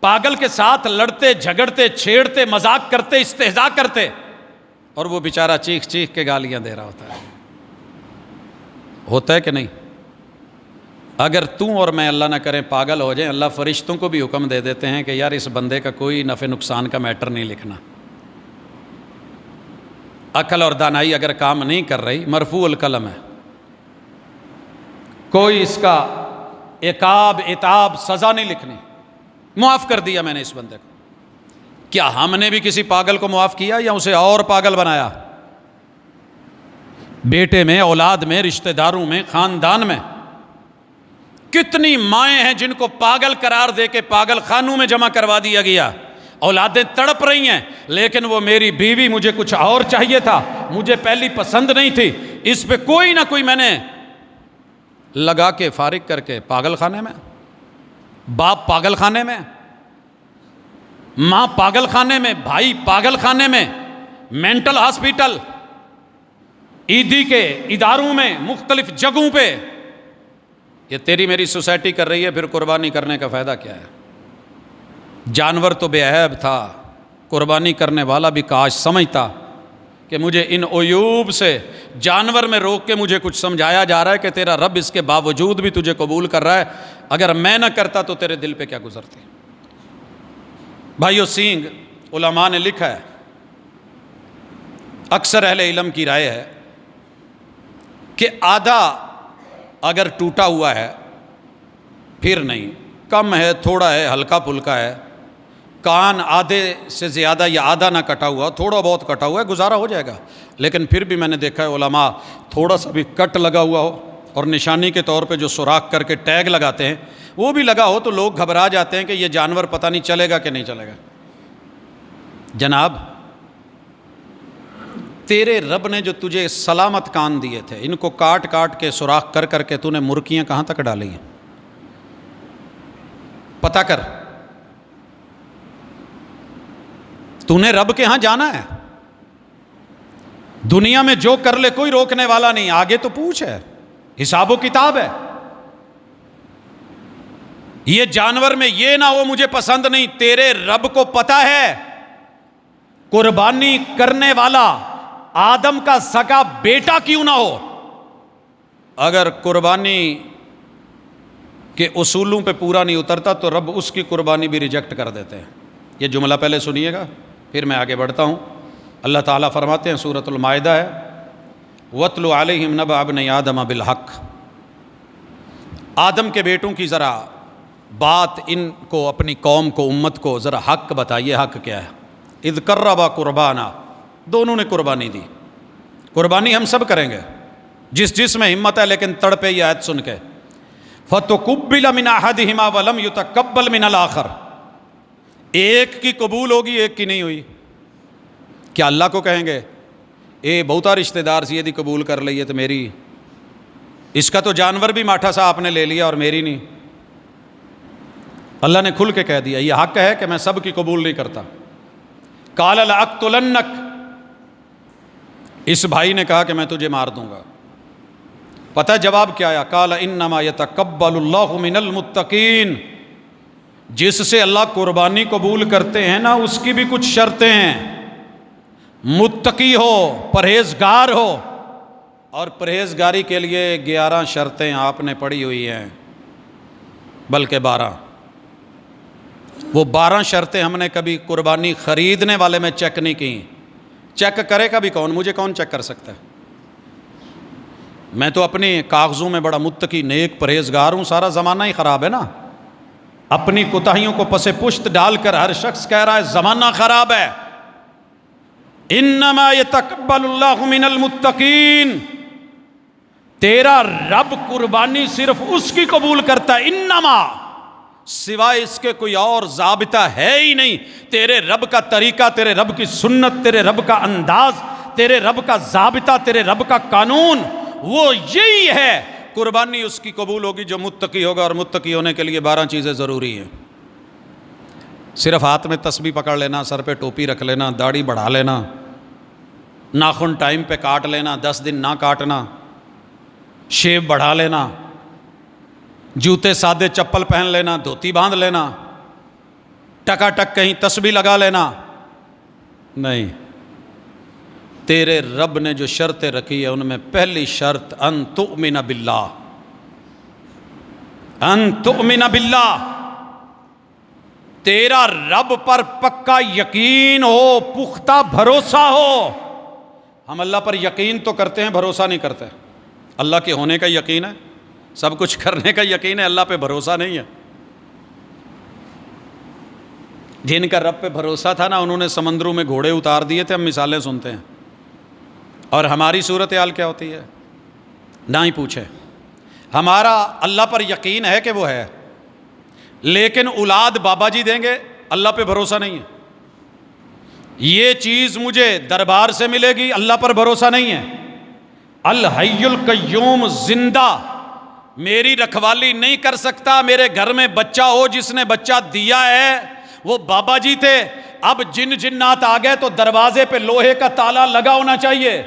پاگل کے ساتھ لڑتے جھگڑتے چھیڑتے مذاق کرتے استہزاء کرتے، اور وہ بیچارہ چیخ چیخ کے گالیاں دے رہا ہوتا ہے کہ نہیں؟ اگر تو اور میں اللہ نہ کریں پاگل ہو جائیں، اللہ فرشتوں کو بھی حکم دے دیتے ہیں کہ یار اس بندے کا کوئی نفع نقصان کا میٹر نہیں لکھنا. عقل اور دانائی اگر کام نہیں کر رہی، مرفوع القلم ہے، کوئی اس کا عقاب عتاب سزا نہیں لکھنی. معاف کر دیا میں نے اس بندے کو. کیا ہم نے بھی کسی پاگل کو معاف کیا یا اسے اور پاگل بنایا؟ بیٹے میں، اولاد میں، رشتہ داروں میں، خاندان میں کتنی مائیں ہیں جن کو پاگل قرار دے کے پاگل خانوں میں جمع کروا دیا گیا. اولادیں تڑپ رہی ہیں، لیکن وہ میری بیوی، مجھے کچھ اور چاہیے تھا، مجھے پہلی پسند نہیں تھی، اس پہ کوئی نہ کوئی میں نے لگا کے فارغ کر کے پاگل خانے میں. باپ پاگل خانے میں، ماں پاگل خانے میں، بھائی پاگل خانے میں، مینٹل ہاسپیٹل، عیدی کے اداروں میں، مختلف جگہوں پہ. یہ تیری میری سوسائٹی کر رہی ہے، پھر قربانی کرنے کا فائدہ کیا ہے؟ جانور تو بے عیب تھا، قربانی کرنے والا بھی کاش سمجھتا کہ مجھے ان عیوب سے جانور میں روک کے مجھے کچھ سمجھایا جا رہا ہے کہ تیرا رب اس کے باوجود بھی تجھے قبول کر رہا ہے، اگر میں نہ کرتا تو تیرے دل پہ کیا گزرتی. بھائیو سینگ، علماء نے لکھا ہے، اکثر اہل علم کی رائے ہے کہ آدھا اگر ٹوٹا ہوا ہے پھر نہیں، کم ہے، تھوڑا ہے، ہلکا پھلکا ہے، کان آدھے سے زیادہ یا آدھا نہ کٹا ہوا، تھوڑا بہت کٹا ہوا ہے، گزارا ہو جائے گا. لیکن پھر بھی میں نے دیکھا ہے علماء تھوڑا سا بھی کٹ لگا ہوا ہو، اور نشانی کے طور پہ جو سوراخ کر کے ٹیگ لگاتے ہیں وہ بھی لگا ہو، تو لوگ گھبرا جاتے ہیں کہ یہ جانور پتہ نہیں چلے گا کہ نہیں چلے گا. جناب تیرے رب نے جو تجھے سلامت کان دیے تھے، ان کو کاٹ کاٹ کے سوراخ کر کر کے تو نے مرکیاں کہاں تک ڈالی ہیں؟ پتہ کر. تو نے رب کے ہاں جانا ہے، دنیا میں جو کر لے کوئی روکنے والا نہیں، آگے تو پوچھ ہے، حساب و کتاب ہے. یہ جانور میں یہ نہ ہو مجھے پسند نہیں، تیرے رب کو پتہ ہے قربانی کرنے والا آدم کا سگا بیٹا کیوں نہ ہو، اگر قربانی کہ اصولوں پہ پورا نہیں اترتا تو رب اس کی قربانی بھی ریجیکٹ کر دیتے ہیں۔ یہ جملہ پہلے سنیے گا، پھر میں آگے بڑھتا ہوں۔ اللہ تعالیٰ فرماتے ہیں، سورۃ المائدہ ہے، وَاتْلُ عَلَيْهِمْ نَبَأَ ابْنَيْ آدَمَ بِالْحَقِّ۔ آدم کے بیٹوں کی ذرا بات ان کو، اپنی قوم کو، امت کو ذرا حق بتائیے۔ حق کیا ہے؟ اذ قربا قربانا، دونوں نے قربانی دی۔ قربانی ہم سب کریں گے، جس میں ہمت ہے، لیکن تڑپے یہ آیت سن کے، فَتُقُبِّلَ مِنْ أَحَدِهِمَا وَلَمْ يُتَقَبَّلْ مِنَ الْآخَرِ، ایک کی قبول ہوگی، ایک کی نہیں ہوئی۔ کیا اللہ کو کہیں گے اے بہتا رشتہ دار سی یہ قبول کر لئیے تو میری، اس کا تو جانور بھی ماٹھا سا آپ نے لے لیا اور میری نہیں؟ اللہ نے کھل کے کہہ دیا یہ حق ہے کہ میں سب کی قبول نہیں کرتا۔ قال لأقتلنک، اس بھائی نے کہا کہ میں تجھے مار دوں گا۔ پتہ جواب کیا آیا؟ قال انما یتقبل اللہ من المتقین، جس سے اللہ قربانی قبول کرتے ہیں نا اس کی بھی کچھ شرطیں ہیں۔ متقی ہو، پرہیزگار ہو، اور پرہیزگاری کے لیے 11 شرطیں آپ نے پڑھی ہوئی ہیں، بلکہ 12۔ وہ 12 شرطیں ہم نے کبھی قربانی خریدنے والے میں چیک نہیں کی۔ چیک کرے گا بھی کون؟ مجھے کون چیک کر سکتا ہے؟ میں تو اپنے کاغذوں میں بڑا متقی، نیک، پرہیزگار ہوں۔ سارا زمانہ ہی خراب ہے نا، اپنی کوتاہیوں کو پس پشت ڈال کر ہر شخص کہہ رہا ہے زمانہ خراب ہے۔ انما یتقبل اللہ من المتقین، تیرا رب قربانی صرف اس کی قبول کرتا ہے۔ انما، سوائے اس کے کوئی اور ضابطہ ہے ہی نہیں۔ تیرے رب کا طریقہ، تیرے رب کی سنت، تیرے رب کا انداز، تیرے رب کا ضابطہ، تیرے رب کا قانون وہ یہی ہے۔ قربانی اس کی قبول ہوگی جو متقی ہوگا، اور متقی ہونے کے لیے 12 چیزیں ضروری ہیں۔ صرف ہاتھ میں تسبیح پکڑ لینا، سر پہ ٹوپی رکھ لینا، داڑھی بڑھا لینا، ناخن ٹائم پہ کاٹ لینا، 10 دن نہ کاٹنا، شیو بڑھا لینا، جوتے سادے چپل پہن لینا، دھوتی باندھ لینا، ٹکا ٹک کہیں تسبیح لگا لینا، نہیں۔ تیرے رب نے جو شرطیں رکھی ہے ان میں پہلی شرط ان تؤمن باللہ، ان تؤمن باللہ، تیرا رب پر پکا یقین ہو، پختہ بھروسہ ہو۔ ہم اللہ پر یقین تو کرتے ہیں، بھروسہ نہیں کرتے۔ اللہ کے ہونے کا یقین ہے، سب کچھ کرنے کا یقین ہے، اللہ پہ بھروسہ نہیں ہے۔ جن کا رب پہ بھروسہ تھا نا، انہوں نے سمندروں میں گھوڑے اتار دیے تھے، ہم مثالیں سنتے ہیں۔ اور ہماری صورتحال کیا ہوتی ہے؟ نہ ہی پوچھے۔ ہمارا اللہ پر یقین ہے کہ وہ ہے، لیکن اولاد بابا جی دیں گے، اللہ پہ بھروسہ نہیں ہے۔ یہ چیز مجھے دربار سے ملے گی، اللہ پر بھروسہ نہیں ہے۔ الحی القیوم، زندہ، میری رکھوالی نہیں کر سکتا۔ میرے گھر میں بچہ ہو، جس نے بچہ دیا ہے وہ بابا جی تھے، اب جن جنات آ گئے تو دروازے پہ لوہے کا تالا لگا ہونا چاہیے۔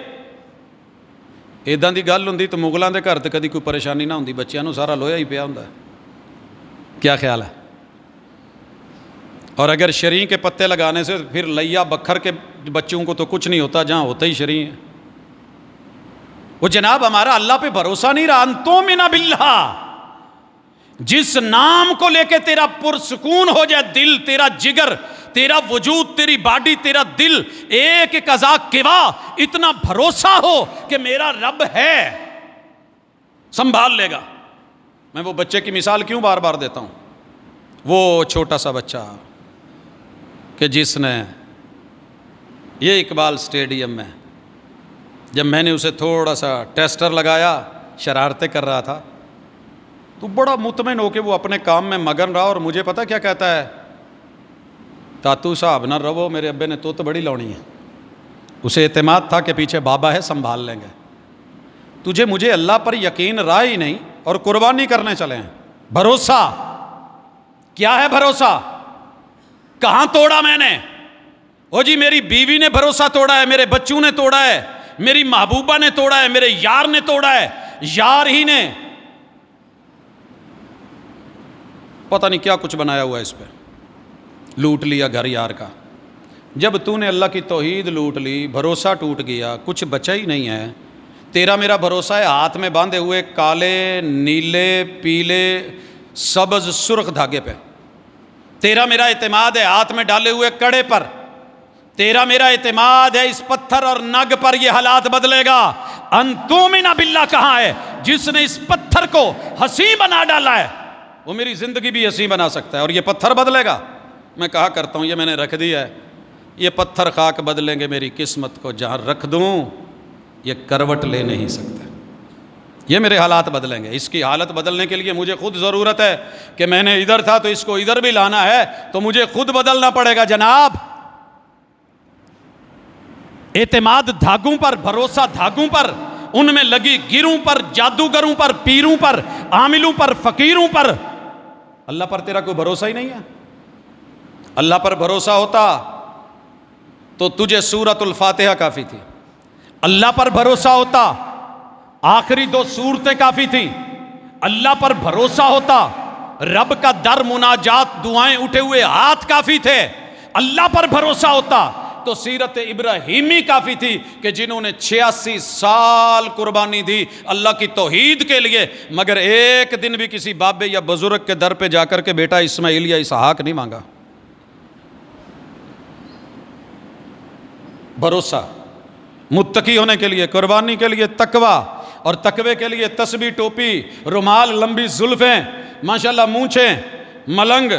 ایداں دی گل ہوندی تو مغلاں دے گھر تے کدی کوئی پریشانی نہ ہوندی، بچیاں نوں سارا لوہا ہی پیا ہوندا ہے۔ کیا خیال ہے؟ اور اگر شریں کے پتے لگانے سے پھر لیا بکھر کے بچوں کو تو کچھ نہیں ہوتا، جہاں ہوتا ہی شریں ہے۔ وہ جناب ہمارا اللہ پہ بھروسہ نہیں رہا۔ انتؤمن باللہ، جس نام کو لے کے تیرا پرسکون ہو جائے دل، تیرا جگر، تیرا وجود، تیری باڈی، تیرا دل ایک ایک اعضاء کوا اتنا بھروسہ ہو کہ میرا رب ہے، سنبھال لے گا۔ میں وہ بچے کی مثال کیوں بار بار دیتا ہوں؟ وہ چھوٹا سا بچہ کہ جس نے یہ اقبال اسٹیڈیم میں، جب میں نے اسے تھوڑا سا ٹیسٹر لگایا، شرارتیں کر رہا تھا، تو بڑا مطمئن ہو کے وہ اپنے کام میں مگن رہا، اور مجھے پتہ کیا کہتا ہے؟ تاتو صاحب نہ رہو، میرے ابے نے تو بڑی لونی ہے۔ اسے اعتماد تھا کہ پیچھے بابا ہے، سنبھال لیں گے۔ تجھے مجھے اللہ پر یقین رہا ہی نہیں، اور قربانی کرنے چلے ہیں۔ بھروسہ کیا ہے؟ بھروسہ کہاں توڑا میں نے؟ او جی میری بیوی نے بھروسہ توڑا ہے، میرے بچوں نے توڑا ہے، میری محبوبہ نے توڑا ہے، میرے یار نے توڑا ہے، یار ہی نے پتہ نہیں کیا کچھ بنایا ہوا ہے اس پہ، لوٹ لیا گھر یار کا۔ جب تو نے اللہ کی توحید لوٹ لی، بھروسہ ٹوٹ گیا، کچھ بچا ہی نہیں ہے۔ تیرا میرا بھروسہ ہے ہاتھ میں باندھے ہوئے کالے، نیلے، پیلے سبز سرخ دھاگے پہ. تیرا میرا اعتماد ہے ہاتھ میں ڈالے ہوئے کڑے پر، تیرا میرا اعتماد ہے اس پتھر اور نگ پر. یہ حالات بدلے گا. ان تؤمن باللہ کہاں ہے؟ جس نے اس پتھر کو ہنسی بنا ڈالا ہے وہ میری زندگی بھی ہنسی بنا سکتا ہے، اور یہ پتھر بدلے گا. میں کہا کرتا ہوں، یہ میں نے رکھ دیا ہے، یہ پتھر خاک بدلیں گے میری قسمت کو. جہاں رکھ دوں یہ کروٹ لے نہیں سکتا. یہ میرے حالات بدلیں گے. اس کی حالت بدلنے کے لیے مجھے خود ضرورت ہے کہ میں نے ادھر تھا تو اس کو ادھر بھی لانا ہے، تو مجھے خود بدلنا پڑے گا. جناب، اعتماد دھاگوں پر، بھروسہ دھاگوں پر، ان میں لگی گروں پر، جادوگروں پر، پیروں پر، عاملوں پر، فقیروں پر. اللہ پر تیرا کوئی بھروسہ ہی نہیں ہے. اللہ پر بھروسہ ہوتا تو تجھے سورۃ الفاتحہ کافی تھی. اللہ پر بھروسہ ہوتا آخری 2 سورتیں کافی تھیں. اللہ پر بھروسہ ہوتا رب کا در مناجات، دعائیں اٹھے ہوئے ہاتھ کافی تھے. اللہ پر بھروسہ ہوتا تو سیرت ابراہیمی کافی تھی کہ جنہوں نے 86 سال قربانی دی اللہ کی توحید کے لیے، مگر ایک دن بھی کسی بابے یا بزرگ کے در پہ جا کر کے بیٹا اسماعیل یا اسحاق نہیں مانگا. بھروسہ متقی ہونے کے لیے، قربانی کے لیے تقوی، اور تقوی کے لیے تسبیح، ٹوپی، رومال، لمبی زلفیں، ماشاءاللہ مونچھیں، ملنگ،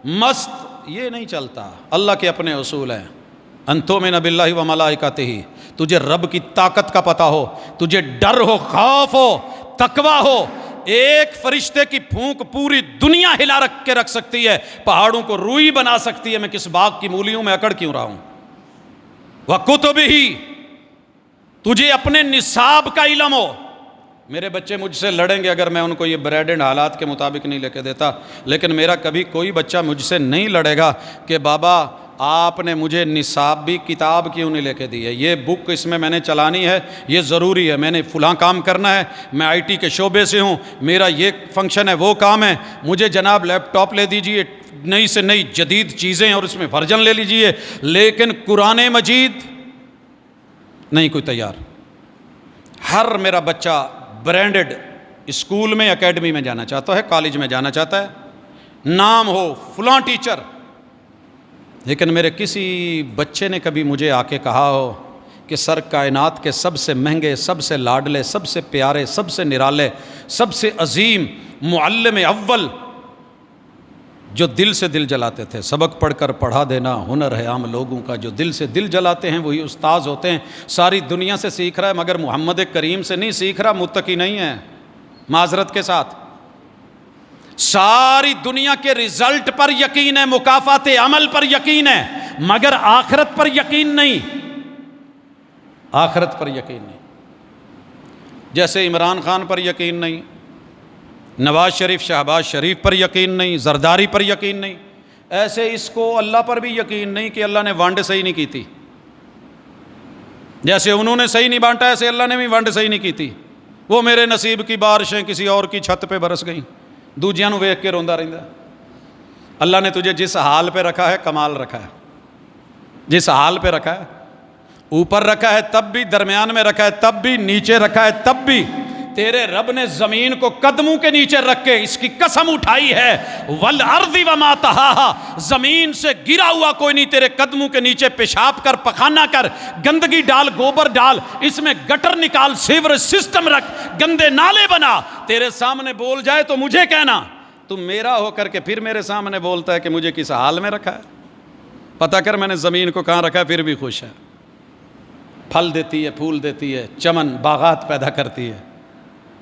مست، یہ نہیں چلتا. اللہ کے اپنے اصول ہیں. ان تؤمن باللہ و ملائکتہ، تجھے رب کی طاقت کا پتہ ہو، تجھے ڈر ہو، خوف ہو، تقوی ہو. ایک فرشتے کی پھونک پوری دنیا ہلا رکھ سکتی ہے، پہاڑوں کو روئی بنا سکتی ہے. میں کس باغ کی مولیوں میں اکڑ کیوں رہا ہوں. وَکُتُبِہِ، تجھے اپنے نصاب کا علم ہو. میرے بچے مجھ سے لڑیں گے اگر میں ان کو یہ بریڈ اینڈ حالات کے مطابق نہیں لے کے دیتا، لیکن میرا کبھی کوئی بچہ مجھ سے نہیں لڑے گا کہ بابا آپ نے مجھے نصاب بھی کتاب کیوں نہیں لے کے دی ہے، یہ بک اس میں نے چلانی ہے، یہ ضروری ہے، میں نے فلاں کام کرنا ہے، میں آئی ٹی کے شعبے سے ہوں، میرا یہ فنکشن ہے، وہ کام ہے، مجھے جناب لیپ ٹاپ لے دیجئے، نئی سے نئی جدید چیزیں اور اس میں ورژن لے لیجئے. لیکن قرآن مجید نہیں کوئی تیار. ہر میرا بچہ برانڈڈ اسکول میں، اکیڈمی میں جانا چاہتا ہے، کالج میں جانا چاہتا ہے، نام ہو فلاں ٹیچر. لیکن میرے کسی بچے نے کبھی مجھے آ کے کہا ہو کہ سر کائنات کے سب سے مہنگے، سب سے لاڈلے، سب سے پیارے، سب سے نرالے، سب سے عظیم معلم اول جو دل سے دل جلاتے تھے، سبق پڑھ کر پڑھا دینا ہنر ہے عام لوگوں کا، جو دل سے دل جلاتے ہیں وہی استاذ ہوتے ہیں. ساری دنیا سے سیکھ رہا ہے مگر محمد کریم سے نہیں سیکھ رہا، متقی نہیں ہے. معذرت کے ساتھ ساری دنیا کے رزلٹ پر یقین ہے، مکافات عمل پر یقین ہے، مگر آخرت پر یقین نہیں. آخرت پر یقین نہیں. جیسے عمران خان پر یقین نہیں، نواز شریف، شہباز شریف پر یقین نہیں، زرداری پر یقین نہیں، ایسے اس کو اللہ پر بھی یقین نہیں کہ اللہ نے ونڈ صحیح نہیں کی تھی. جیسے انہوں نے صحیح نہیں بانٹا ایسے اللہ نے بھی ونڈ صحیح نہیں کی تھی. وہ میرے نصیب کی بارشیں کسی اور کی چھت پہ برس گئیں، دوجیاں نو ویکھ کے روندا رہندا. اللہ نے تجھے جس حال پہ رکھا ہے کمال رکھا ہے، جس حال پہ رکھا ہے، اوپر رکھا ہے تب بھی، درمیان میں رکھا ہے تب بھی، نیچے رکھا ہے تب بھی. تیرے رب نے زمین کو قدموں کے نیچے رکھ کے اس کی قسم اٹھائی ہے، وَالْأَرْضِ وَمَا طَحَاهَا، زمین سے گرا ہوا کوئی نہیں تیرے قدموں کے نیچے پیشاب کر، پخانہ کر، گندگی ڈال، گوبر ڈال، اس میں گٹر نکال، سیور سسٹم رکھ، گندے نالے بنا، تیرے سامنے بول جائے تو مجھے کہنا. تم میرا ہو کر کے پھر میرے سامنے بولتا ہے کہ مجھے کس حال میں رکھا ہے. پتہ کر میں نے زمین کو کہاں رکھا ہے پھر بھی خوش ہے. پھل دیتی ہے، پھول دیتی ہے، چمن باغات پیدا کرتی ہے.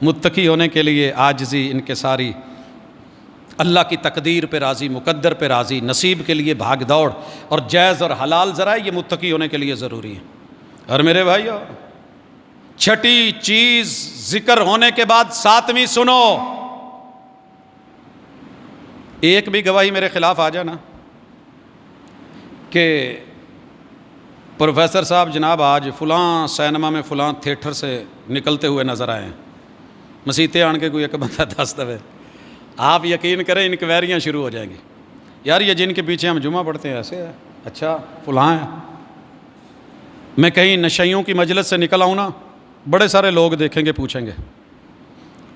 متقی ہونے کے لیے عاجزی، انکساری، اللہ کی تقدیر پہ راضی، مقدر پہ راضی، نصیب کے لیے بھاگ دوڑ، اور جائز اور حلال ذرائع، یہ متقی ہونے کے لیے ضروری ہے. اور میرے بھائیو، چھٹی چیز ذکر ہونے کے بعد 7ویں سنو. ایک بھی گواہی میرے خلاف آ جانا کہ پروفیسر صاحب جناب آج فلاں سینما میں فلاں تھیٹر سے نکلتے ہوئے نظر آئے ہیں، مسیطے آن کے کوئی ایک بندہ دست ہے، آپ یقین کریں انکوائریاں شروع ہو جائیں گی. یار یہ جن کے پیچھے ہم جمعہ پڑھتے ہیں ایسے ہے، اچھا فلاں ہے. میں کہیں نشیوں کی مجلس سے نکل آؤں نا، بڑے سارے لوگ دیکھیں گے، پوچھیں گے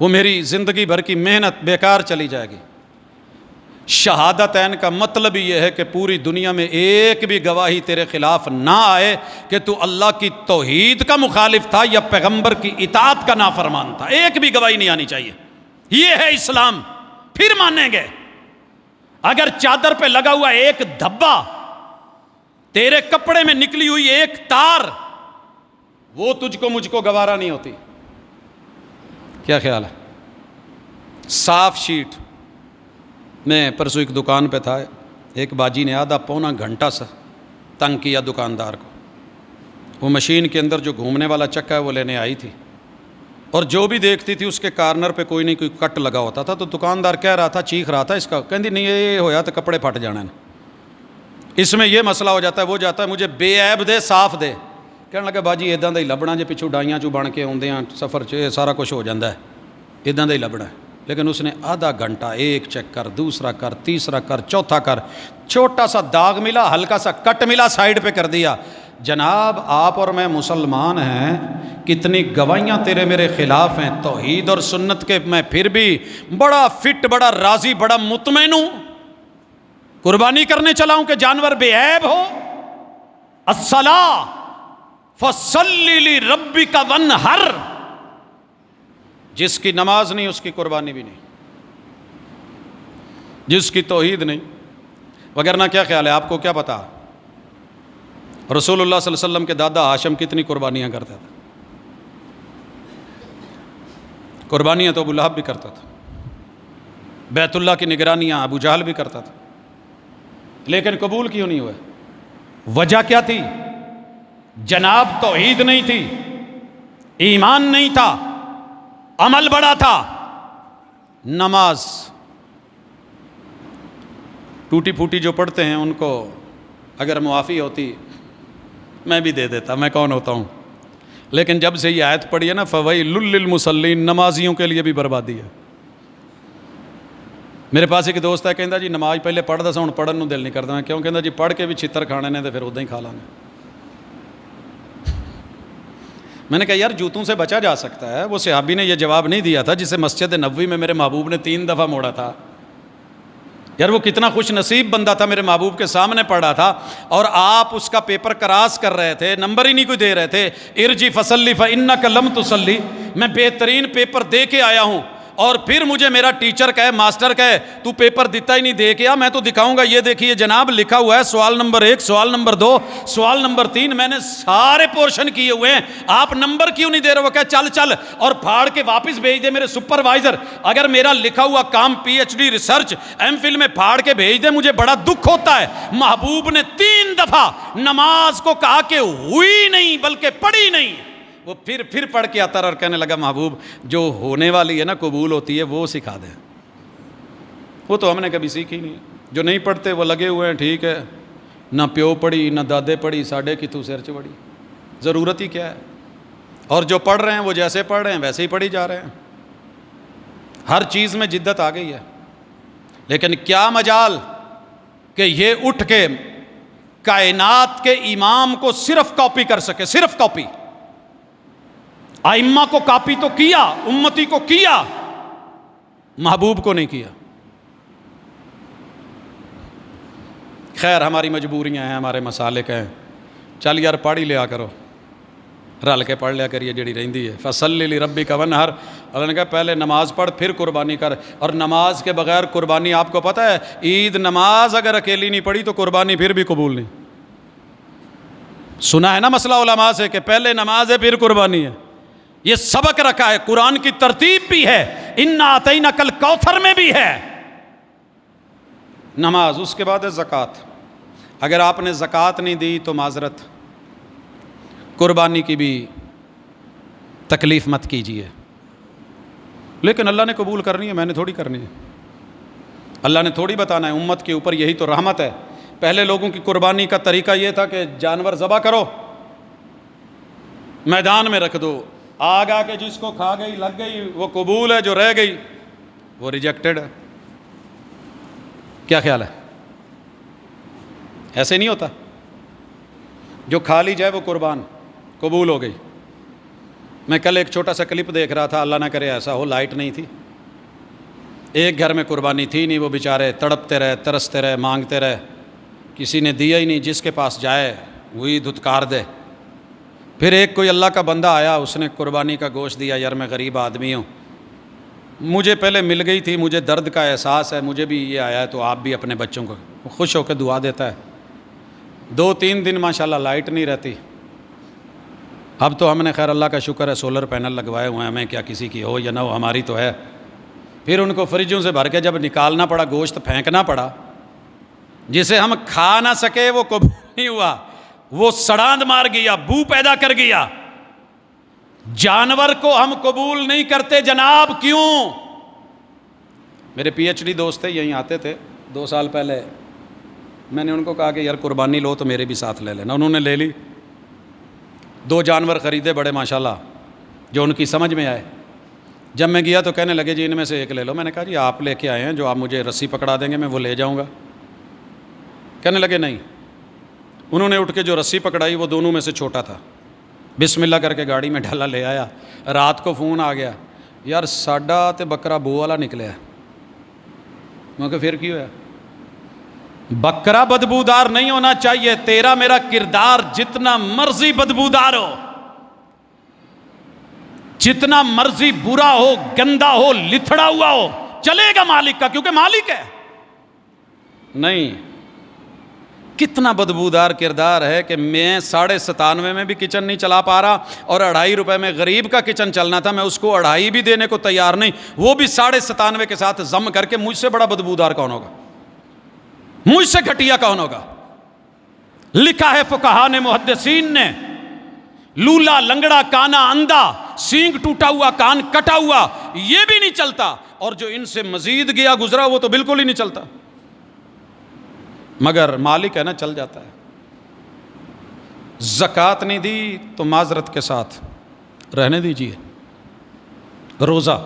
وہ میری زندگی بھر کی محنت بیکار چلی جائے گی۔ شہادتین کا مطلب یہ ہے کہ پوری دنیا میں ایک بھی گواہی تیرے خلاف نہ آئے کہ تو اللہ کی توحید کا مخالف تھا یا پیغمبر کی اطاعت کا نافرمان تھا، ایک بھی گواہی نہیں آنی چاہیے۔ یہ ہے اسلام، پھر مانیں گے۔ اگر چادر پہ لگا ہوا ایک دھبا، تیرے کپڑے میں نکلی ہوئی ایک تار، وہ تجھ کو مجھ کو گوارا نہیں ہوتی۔ کیا خیال ہے؟ صاف شیٹ۔ میں پرسوں ایک دکان پہ تھا، ایک باجی نے آدھا پونا گھنٹہ سے تنگ کیا دکاندار کو۔ وہ مشین کے اندر جو گھومنے والا چکا ہے وہ لینے آئی تھی، اور جو بھی دیکھتی تھی اس کے کارنر پہ کوئی نہیں کوئی کٹ لگا ہوتا تھا، تو دکاندار کہہ رہا تھا، چیخ رہا تھا اس کا، کہندی نہیں یہ ہویا تو کپڑے پھٹ جانا ہے، اس میں یہ مسئلہ ہو جاتا ہے، وہ جاتا ہے مجھے بے عیب دے، صاف دے۔ کہنے لگا باجی اِداں دا ہی لبنا جے، پچھو ڈائیاں چوں بن کے آندے ہیں سفر چ سارا کچھ ہو جاتا ہے، اِداں دا ہی لبنا ہے۔ لیکن اس نے آدھا گھنٹہ ایک چیک کر، دوسرا کر، تیسرا کر، چوتھا کر، چھوٹا سا داغ ملا، ہلکا سا کٹ ملا، سائیڈ پہ کر دیا۔ جناب آپ اور میں مسلمان ہیں، کتنی گواہیاں تیرے میرے خلاف ہیں توحید اور سنت کے، میں پھر بھی بڑا فٹ، بڑا راضی، بڑا مطمئن ہوں، قربانی کرنے چلا ہوں کہ جانور بے عیب ہو۔ الصلاۃ فصلی لربک وانحر، جس کی نماز نہیں اس کی قربانی بھی نہیں، جس کی توحید نہیں۔ وگرنہ کیا خیال ہے، آپ کو کیا پتا رسول اللہ صلی اللہ علیہ وسلم کے دادا ہاشم کتنی قربانیاں کرتا تھا؟ قربانیاں تو ابو لہب بھی کرتا تھا، بیت اللہ کی نگرانیاں ابو جہل بھی کرتا تھا، لیکن قبول کیوں نہیں ہوئے؟ وجہ کیا تھی؟ جناب توحید نہیں تھی، ایمان نہیں تھا، عمل بڑا تھا۔ نماز ٹوٹی پھوٹی جو پڑھتے ہیں ان کو اگر معافی ہوتی میں بھی دے دیتا، میں کون ہوتا ہوں، لیکن جب سے یہ آیت پڑھی ہے نا، فویل للمصلین، نمازیوں کے لیے بھی بربادی ہے۔ میرے پاس ایک دوست ہے، کہندا جی نماز پہلے پڑھدا سا، ہن پڑھن نوں دل نہیں کردا۔ کیوں؟ کہندا جی پڑھ کے بھی چھتر کھانے نے تے پھر ادا ہی کھا لاں گے۔ میں نے کہا یار جوتوں سے بچا جا سکتا ہے۔ وہ صحابی نے یہ جواب نہیں دیا تھا جسے مسجد نبوی میں میرے محبوب نے 3 دفعہ موڑا تھا۔ یار وہ کتنا خوش نصیب بندہ تھا، میرے محبوب کے سامنے پڑھا تھا اور آپ اس کا پیپر کراس کر رہے تھے، نمبر ہی نہیں کوئی دے رہے تھے۔ ارجی فصلی فانک لم تصلی، میں بہترین پیپر دے کے آیا ہوں، اور پھر مجھے میرا ٹیچر کہے، ماسٹر کہے تو پیپر دیتا ہی نہیں دے کے آ، میں تو دکھاؤں گا، یہ دیکھیے جناب لکھا ہوا ہے سوال نمبر 1، سوال نمبر 2، سوال نمبر 3، میں نے سارے پورشن کیے ہوئے ہیں، آپ نمبر کیوں نہیں دے رہے؟ وہ کہے چل چل، اور پھاڑ کے واپس بھیج دے میرے سپروائزر۔ اگر میرا لکھا ہوا کام P H D research M Phil میں پھاڑ کے بھیج دے، مجھے بڑا دکھ ہوتا ہے۔ محبوب نے 3 دفعہ نماز کو کہا کہ ہوئی نہیں بلکہ پڑھی نہیں۔ وہ پھر پڑھ کے آتا اور کہنے لگا محبوب جو ہونے والی ہے نا قبول ہوتی ہے وہ سکھا دیں۔ وہ تو ہم نے کبھی سیکھی نہیں، جو نہیں پڑھتے وہ لگے ہوئے ہیں، ٹھیک ہے، نہ پیو پڑھی نہ دادے پڑھی، ساڑھے کی تو سر چڑھی، ضرورت ہی کیا ہے؟ اور جو پڑھ رہے ہیں وہ جیسے پڑھ رہے ہیں ویسے ہی پڑھی جا رہے ہیں۔ ہر چیز میں جدت آ گئی ہے، لیکن کیا مجال کہ یہ اٹھ کے کائنات کے امام کو صرف کاپی کر سکے، صرف کاپی۔ ائمہ کو کاپی تو کیا، امتی کو کیا، محبوب کو نہیں کیا۔ خیر ہماری مجبوریاں ہیں، ہمارے مسالک ہیں، چل یار پڑھ ہی لیا کرو، رل کے پڑھ لیا کریے جڑی رہندی ہے۔ فصلی لربک وانحر، اللہ نے کہا پہلے نماز پڑھ پھر قربانی کر، اور نماز کے بغیر قربانی، آپ کو پتہ ہے عید نماز اگر اکیلی نہیں پڑھی تو قربانی پھر بھی قبول نہیں۔ سنا ہے نا مسئلہ علماء سے کہ پہلے نماز ہے پھر قربانی ہے، یہ سبق رکھا ہے، قرآن کی ترتیب بھی ہے، انا اعطیناک الکوثر میں بھی ہے۔ نماز، اس کے بعد ہے زکوٰۃ۔ اگر آپ نے زکوٰۃ نہیں دی تو معذرت، قربانی کی بھی تکلیف مت کیجیے، لیکن اللہ نے قبول کرنی ہے، میں نے تھوڑی کرنی ہے، اللہ نے تھوڑی بتانا ہے امت کے اوپر، یہی تو رحمت ہے۔ پہلے لوگوں کی قربانی کا طریقہ یہ تھا کہ جانور ذبح کرو، میدان میں رکھ دو، آگ آ کے جس کو کھا گئی لگ گئی وہ قبول ہے، جو رہ گئی وہ ریجیکٹڈ ہے۔ کیا خیال ہے؟ ایسے نہیں ہوتا، جو کھا لی جائے وہ قربان، قبول ہو گئی۔ میں کل ایک چھوٹا سا کلپ دیکھ رہا تھا، اللہ نہ کرے ایسا ہو، لائٹ نہیں تھی، ایک گھر میں قربانی تھی نہیں، وہ بیچارے تڑپتے رہے، ترستے رہے، مانگتے رہے، کسی نے دیا ہی نہیں، جس کے پاس جائے وہی دھتکار دے۔ پھر ایک کوئی اللہ کا بندہ آیا، اس نے قربانی کا گوشت دیا۔ یار میں غریب آدمی ہوں، مجھے پہلے مل گئی تھی، مجھے درد کا احساس ہے، مجھے بھی یہ آیا ہے، تو آپ بھی اپنے بچوں کو، خوش ہو کے دعا دیتا ہے۔ 2-3 دن ماشاءاللہ لائٹ نہیں رہتی۔ اب تو ہم نے خیر اللہ کا شکر ہے سولر پینل لگوائے ہوئے ہیں، ہمیں کیا کسی کی ہو یا نہ ہو، ہماری تو ہے۔ پھر ان کو فریجوں سے بھر کے جب نکالنا پڑا، گوشت پھینکنا پڑا، جسے ہم کھا نہ سکے وہ قبول نہیں ہوا، وہ سڑاند مار گیا، بو پیدا کر گیا۔ جانور کو ہم قبول نہیں کرتے جناب، کیوں؟ میرے پی ایچ ڈی دوست تھے، یہیں آتے تھے 2 سال پہلے، میں نے ان کو کہا کہ یار قربانی لو تو میرے بھی ساتھ لے لینا، انہوں نے لے لی۔ 2 جانور خریدے بڑے ماشاءاللہ، جو ان کی سمجھ میں آئے۔ جب میں گیا تو کہنے لگے جی ان میں سے ایک لے لو۔ میں نے کہا جی آپ لے کے آئے ہیں، جو آپ مجھے رسی پکڑا دیں گے میں وہ لے جاؤں گا۔ کہنے لگے نہیں۔ انہوں نے اٹھ کے جو رسی پکڑائی وہ دونوں میں سے چھوٹا تھا، بسم اللہ کر کے گاڑی میں ڈالا، لے آیا۔ رات کو فون آ گیا، یار ساڈا تے بکرا بو والا نکلیا۔ میں کہ پھر کی ہوا؟ بکرا بدبودار نہیں ہونا چاہیے، تیرا میرا کردار جتنا مرضی بدبودار ہو، جتنا مرضی برا ہو، گندا ہو، لتھڑا ہوا ہو، چلے گا مالک کا، کیونکہ مالک ہے۔ نہیں، کتنا بدبودار کردار ہے کہ میں 97.5 میں بھی کچن نہیں چلا پا رہا، اور 2.5 روپے میں غریب کا کچن چلنا تھا، میں اس کو 2.5 بھی دینے کو تیار نہیں، وہ بھی 97.5 کے ساتھ ضم کر کے۔ مجھ سے بڑا بدبودار کون ہوگا؟ مجھ سے گھٹیا کون ہوگا؟ لکھا ہے فقہا نے، محدثین نے، لولا، لنگڑا، کانا، اندھا، سینگ ٹوٹا ہوا، کان کٹا ہوا، یہ بھی نہیں چلتا، اور جو ان سے مزید گیا گزرا وہ تو بالکل ہی نہیں چلتا، مگر مالک ہے نا، چل جاتا ہے۔ زکوٰۃ نہیں دی تو معذرت کے ساتھ رہنے دیجیے۔ روزہ،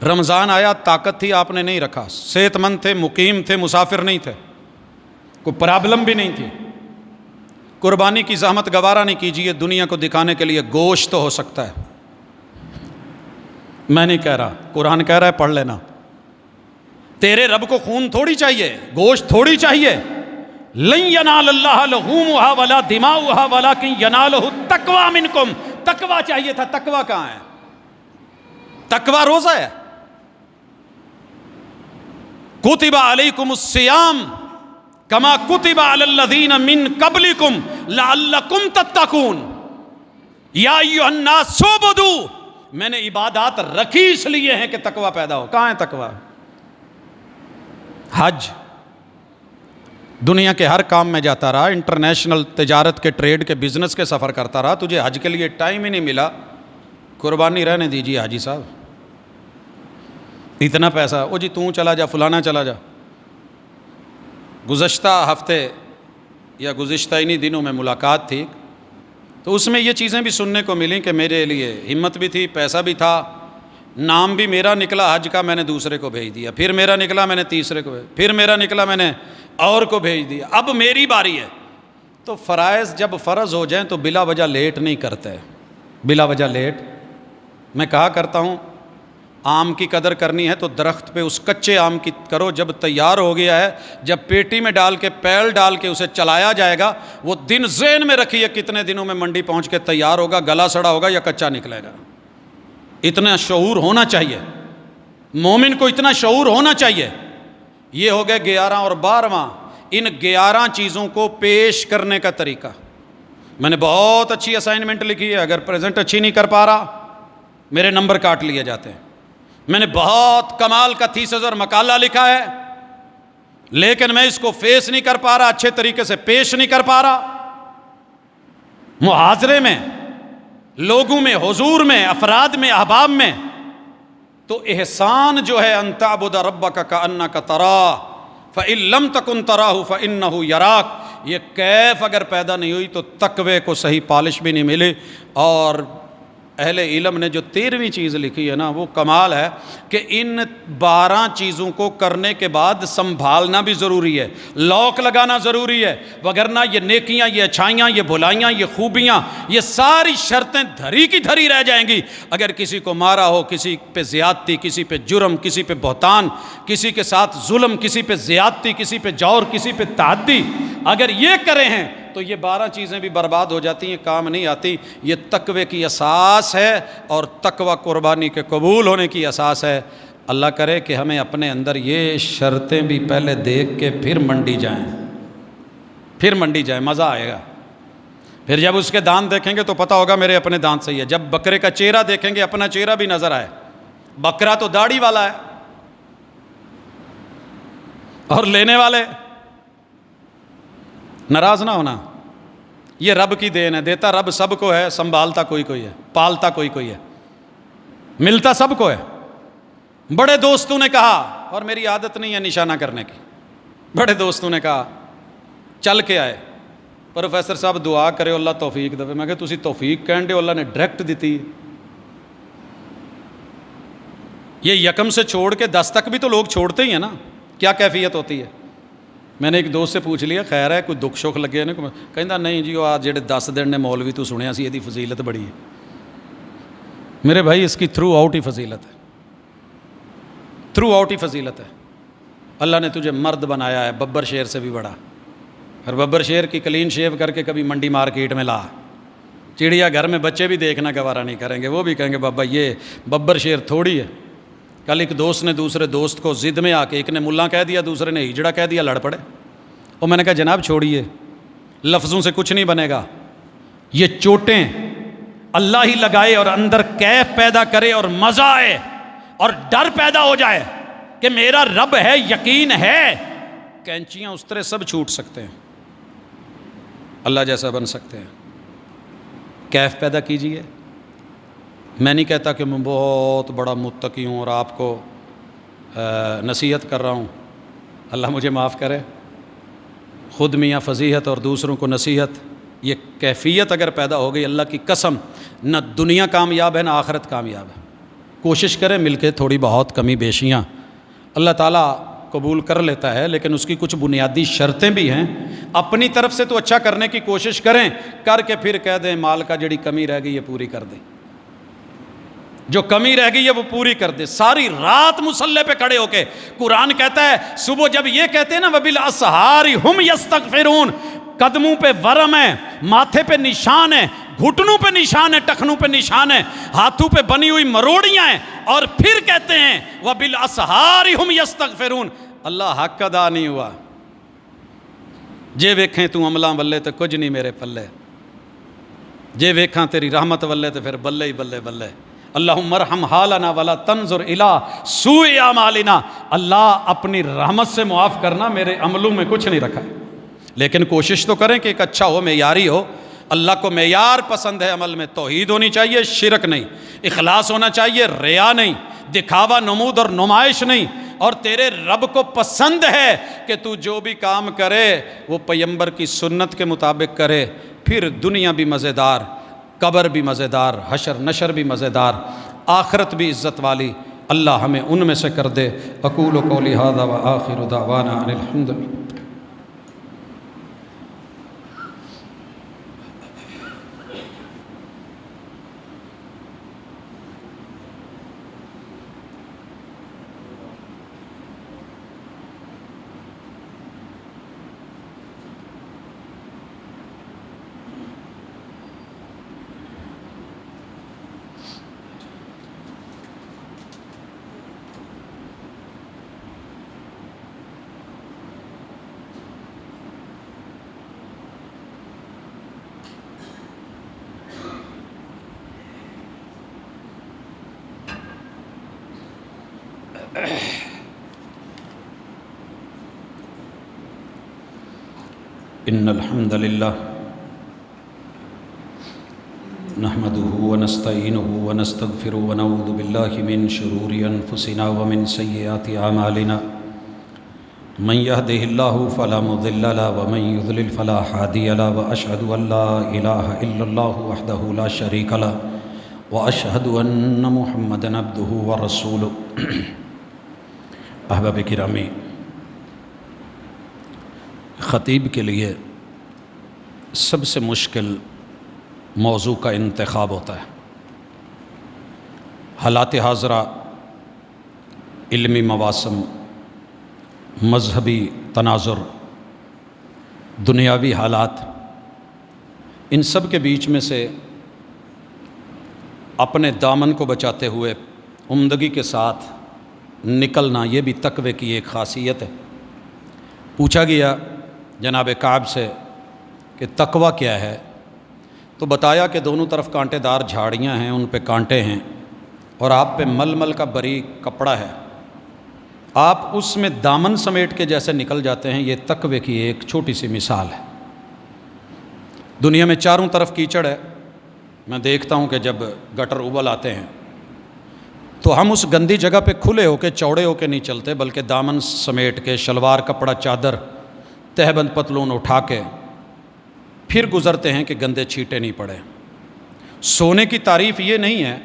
رمضان آیا، طاقت تھی آپ نے نہیں رکھا، صحت مند تھے، مقیم تھے، مسافر نہیں تھے، کوئی پرابلم بھی نہیں تھی، قربانی کی زحمت گوارا نہیں کیجیے، دنیا کو دکھانے کے لیے گوشت ہو سکتا ہے۔ میں نہیں کہہ رہا، قرآن کہہ رہا ہے، پڑھ لینا۔ تیرے رب کو خون تھوڑی چاہیے، گوشت تھوڑی چاہیے۔ لن ینال اللہ لحومها ولا دماؤها ولکن ینالہ التقوی منکم، تقوی چاہیے تھا، تقوی کہاں ہے؟ تقوی روزہ ہے۔ کتب علیکم الصیام کما کتب علی الذین من قبلکم لعلکم تتقون، یا ایھا الناس اعبدوا، میں نے عبادات رکھی اس لیے ہیں کہ تقوی پیدا ہو۔ کہاں ہے تقوی؟ حج، دنیا کے ہر کام میں جاتا رہا، انٹرنیشنل تجارت کے، ٹریڈ کے، بزنس کے سفر کرتا رہا، تجھے حج کے لیے ٹائم ہی نہیں ملا۔ قربانی رہنے دیجیے حاجی صاحب، اتنا پیسہ، او جی توں چلا جا، فلانا چلا جا۔ گزشتہ ہفتے یا گزشتہ انہی دنوں میں ملاقات تھی، تو اس میں یہ چیزیں بھی سننے کو ملیں کہ میرے لیے ہمت بھی تھی، پیسہ بھی تھا، نام بھی میرا نکلا حج کا، میں نے دوسرے کو بھیج دیا، پھر میرا نکلا میں نے تیسرے کو بھیج، پھر میرا نکلا میں نے اور کو بھیج دیا، اب میری باری ہے۔ تو فرائض جب فرض ہو جائیں تو بلا وجہ لیٹ نہیں کرتے، بلا وجہ لیٹ۔ میں کہا کرتا ہوں آم کی قدر کرنی ہے تو درخت پہ اس کچے آم کی کرو، جب تیار ہو گیا ہے، جب پیٹی میں ڈال کے، پیل ڈال کے اسے چلایا جائے گا، وہ دن ذہن میں رکھیے کتنے دنوں میں منڈی پہنچ کے تیار ہوگا، گلا سڑا ہوگا یا کچا نکلے گا۔ اتنا شعور ہونا چاہیے، مومن کو اتنا شعور ہونا چاہیے۔ یہ ہو گئے 11 اور 12واں، ان 11 چیزوں کو پیش کرنے کا طریقہ۔ میں نے بہت اچھی اسائنمنٹ لکھی ہے، اگر پریزنٹ اچھی نہیں کر پا رہا میرے نمبر کاٹ لیے جاتے ہیں۔ میں نے بہت کمال کا تھیسس اور مقالہ لکھا ہے، لیکن میں اس کو فیس نہیں کر پا رہا، اچھے طریقے سے پیش نہیں کر پا رہا۔ محاضرے میں، لوگوں میں، حضور میں، افراد میں، احباب میں، تو احسان جو ہے ان تعبد ربک کأنک تراہ فإن لم تکن تراہ فإنہ یراک، یہ کیف اگر پیدا نہیں ہوئی تو تقوی کو صحیح پالش بھی نہیں ملی، اور اہل علم نے جو 13ویں چیز لکھی ہے نا، وہ کمال ہے کہ ان 12 چیزوں کو کرنے کے بعد سنبھالنا بھی ضروری ہے، لوک لگانا ضروری ہے، وگرنہ یہ نیکیاں، یہ اچھائیاں، یہ بھلائیاں، یہ خوبیاں، یہ ساری شرطیں دھری کی دھری رہ جائیں گی اگر کسی کو مارا ہو، کسی پہ زیادتی، کسی پہ جرم، کسی پہ بہتان، کسی کے ساتھ ظلم، کسی پہ زیادتی، کسی پہ جور، کسی پہ تعدی، اگر یہ کرے ہیں تو یہ 12 چیزیں بھی برباد ہو جاتی ہیں، کام نہیں آتی۔ یہ تقوی کی اساس ہے اور تقوی قربانی کے قبول ہونے کی اساس ہے۔ اللہ کرے کہ ہمیں اپنے اندر یہ شرطیں بھی پہلے دیکھ کے پھر منڈی جائیں، مزہ آئے گا۔ پھر جب اس کے دانت دیکھیں گے تو پتہ ہوگا میرے اپنے دانت صحیح ہے۔ جب بکرے کا چہرہ دیکھیں گے اپنا چہرہ بھی نظر آئے، بکرا تو داڑھی والا ہے اور لینے والے ناراض نہ ہونا، یہ رب کی دین ہے، دیتا رب سب کو ہے، سنبھالتا کوئی ہے، پالتا کوئی ہے، ملتا سب کو ہے۔ بڑے دوستوں نے کہا، اور میری عادت نہیں ہے نشانہ کرنے کی، بڑے دوستوں نے کہا چل کے آئے، پروفیسر صاحب دعا کرے اللہ توفیق دے۔ میں کہ تسی توفیق کہن دے، اللہ نے ڈائریکٹ دیتی۔ یہ یکم سے چھوڑ کے 10 تک بھی تو لوگ چھوڑتے ہی ہیں نا، کیا کیفیت ہوتی ہے؟ میں نے ایک دوست سے پوچھ لیا، خیر ہے کوئی دکھ شوکھ لگے نا، کہندا نہیں جی وہ آج جڑے 10 دن نے مولوی تو سنیا سی، یہ فضیلت بڑی ہے۔ میرے بھائی اس کی تھرو آؤٹ ہی فضیلت ہے، تھرو آؤٹ ہی فضیلت ہے۔ اللہ نے تجھے مرد بنایا ہے، ببر شیر سے بھی بڑا، اور ببر شیر کی کلین شیو کر کے کبھی منڈی مارکیٹ میں لا، چڑیا گھر میں بچے بھی دیکھنا گوارا نہیں کریں گے، وہ بھی کہیں گے بابا یہ ببر شیر تھوڑی ہے۔ کل ایک دوست نے دوسرے دوست کو ضد میں آ کے، ایک نے ملا کہہ دیا، دوسرے نے ہجڑا کہہ دیا، لڑ پڑے۔ اور میں نے کہا جناب چھوڑیے، لفظوں سے کچھ نہیں بنے گا، یہ چوٹیں اللہ ہی لگائے اور اندر کیف پیدا کرے اور مزہ آئے اور ڈر پیدا ہو جائے کہ میرا رب ہے، یقین ہے، کینچیاں اس طرح سب چھوٹ سکتے ہیں، اللہ جیسا بن سکتے ہیں۔ کیف پیدا کیجئے۔ میں نہیں کہتا کہ میں بہت بڑا متقی ہوں اور آپ کو نصیحت کر رہا ہوں، اللہ مجھے معاف کرے، خود میاں فضیحت اور دوسروں کو نصیحت، یہ کیفیت اگر پیدا ہو گئی اللہ کی قسم، نہ دنیا کامیاب ہے نہ آخرت کامیاب ہے۔ کوشش کریں مل کے، تھوڑی بہت کمی بیشیاں اللہ تعالیٰ قبول کر لیتا ہے، لیکن اس کی کچھ بنیادی شرطیں بھی ہیں۔ اپنی طرف سے تو اچھا کرنے کی کوشش کریں، کر کے پھر کہہ دیں مال کا جڑی کمی رہ گئی یہ پوری کر دیں، جو کمی رہ گئی ہے وہ پوری کر دے۔ ساری رات مصلے پہ کھڑے ہو کے، قرآن کہتا ہے صبح جب یہ کہتے ہیں نا وَبِالْأَسْحَارِ هُمْ يَسْتَغْفِرُونَ، قدموں پہ ورم ہے، ماتھے پہ نشان ہے، گھٹنوں پہ نشان ہے، ٹخنوں پہ نشان ہے، ہاتھوں پہ بنی ہوئی مروڑیاں ہیں، اور پھر کہتے ہیں وَبِالْأَسْحَارِ هُمْ يَسْتَغْفِرُونَ۔ اللہ حق ادا نہیں ہوا، جے ویکھیں تو عملاں ولے تو کچھ نہیں میرے پلے، جے ویکھاں تیری رحمت ولے تو پھر بلے ہی بلے بلے۔ اللہم ارحم حالنا ولا تنظر الی سوء اعمالنا، اللہ اپنی رحمت سے معاف کرنا، میرے عملوں میں کچھ نہیں رکھا ہے، لیکن کوشش تو کریں کہ ایک اچھا ہو، معیاری ہو۔ اللہ کو معیار پسند ہے عمل میں، توحید ہونی چاہیے، شرک نہیں، اخلاص ہونا چاہیے، ریا نہیں، دکھاوا، نمود اور نمائش نہیں، اور تیرے رب کو پسند ہے کہ تو جو بھی کام کرے وہ پیغمبر کی سنت کے مطابق کرے، پھر دنیا بھی مزیدار، قبر بھی مزیدار، حشر نشر بھی مزیدار، آخرت بھی عزت والی۔ اللہ ہمیں ان میں سے کر دے۔ اقول قولی ھذا وآخر دعوانا ان الحمد للہ۔ ان الحمد للہ نحمده ونستعینه ونستغفره ونعوذ باللہ من شرور انفسنا ومن سیئات اعمالنا، من يهده اللہ فلا مضل له ومن يضلل فلا هادی له، واشهد ان لا الہ الا اللہ وحدہ لا شریک له، واشهد ان محمدا عبده ورسوله احباب گرامی، خطیب کے لیے سب سے مشکل موضوع کا انتخاب ہوتا ہے۔ حالات حاضرہ، علمی مواسم، مذہبی تناظر، دنیاوی حالات، ان سب کے بیچ میں سے اپنے دامن کو بچاتے ہوئے عمدگی کے ساتھ نکلنا، یہ بھی تقوی کی ایک خاصیت ہے۔ پوچھا گیا جناب کعب سے کہ تقوی کیا ہے، تو بتایا کہ دونوں طرف کانٹے دار جھاڑیاں ہیں، ان پہ کانٹے ہیں، اور آپ پہ ململ کا باریک کپڑا ہے، آپ اس میں دامن سمیٹ کے جیسے نکل جاتے ہیں۔ یہ تقوی کی ایک چھوٹی سی مثال ہے۔ دنیا میں چاروں طرف کیچڑ ہے، میں دیکھتا ہوں کہ جب گٹر ابل آتے ہیں تو ہم اس گندی جگہ پہ کھلے ہو کے چوڑے ہو کے نہیں چلتے، بلکہ دامن سمیٹ کے، شلوار کپڑا چادر تہبند پتلون اٹھا کے پھر گزرتے ہیں کہ گندے چھینٹے نہیں پڑے۔ سونے کی تعریف یہ نہیں ہے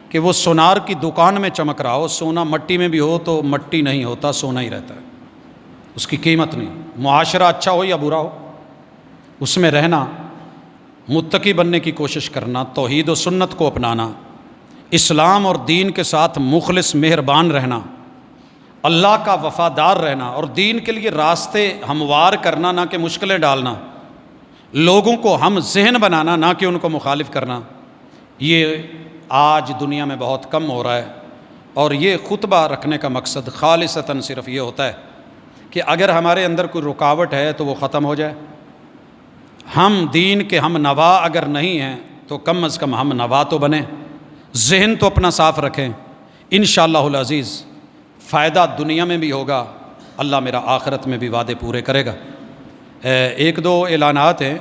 کہ وہ سونار کی دکان میں چمک رہا ہو، سونا مٹی میں بھی ہو تو مٹی نہیں ہوتا، سونا ہی رہتا ہے، اس کی قیمت نہیں۔ معاشرہ اچھا ہو یا برا ہو، اس میں رہنا، متقی بننے کی کوشش کرنا، توحید و سنت کو اپنانا، اسلام اور دین کے ساتھ مخلص مہربان رہنا، اللہ کا وفادار رہنا، اور دین کے لیے راستے ہموار کرنا، نہ کہ مشکلیں ڈالنا، لوگوں کو ہم ذہن بنانا، نہ کہ ان کو مخالف کرنا، یہ آج دنیا میں بہت کم ہو رہا ہے۔ اور یہ خطبہ رکھنے کا مقصد خالصتاً صرف یہ ہوتا ہے کہ اگر ہمارے اندر کوئی رکاوٹ ہے تو وہ ختم ہو جائے۔ ہم دین کے ہم نوا اگر نہیں ہیں تو کم از کم ہم نوا تو بنیں، ذہن تو اپنا صاف رکھیں، انشاءاللہ العزیز فائدہ دنیا میں بھی ہوگا، اللہ میرا آخرت میں بھی وعدے پورے کرے گا۔ ایک دو اعلانات ہیں۔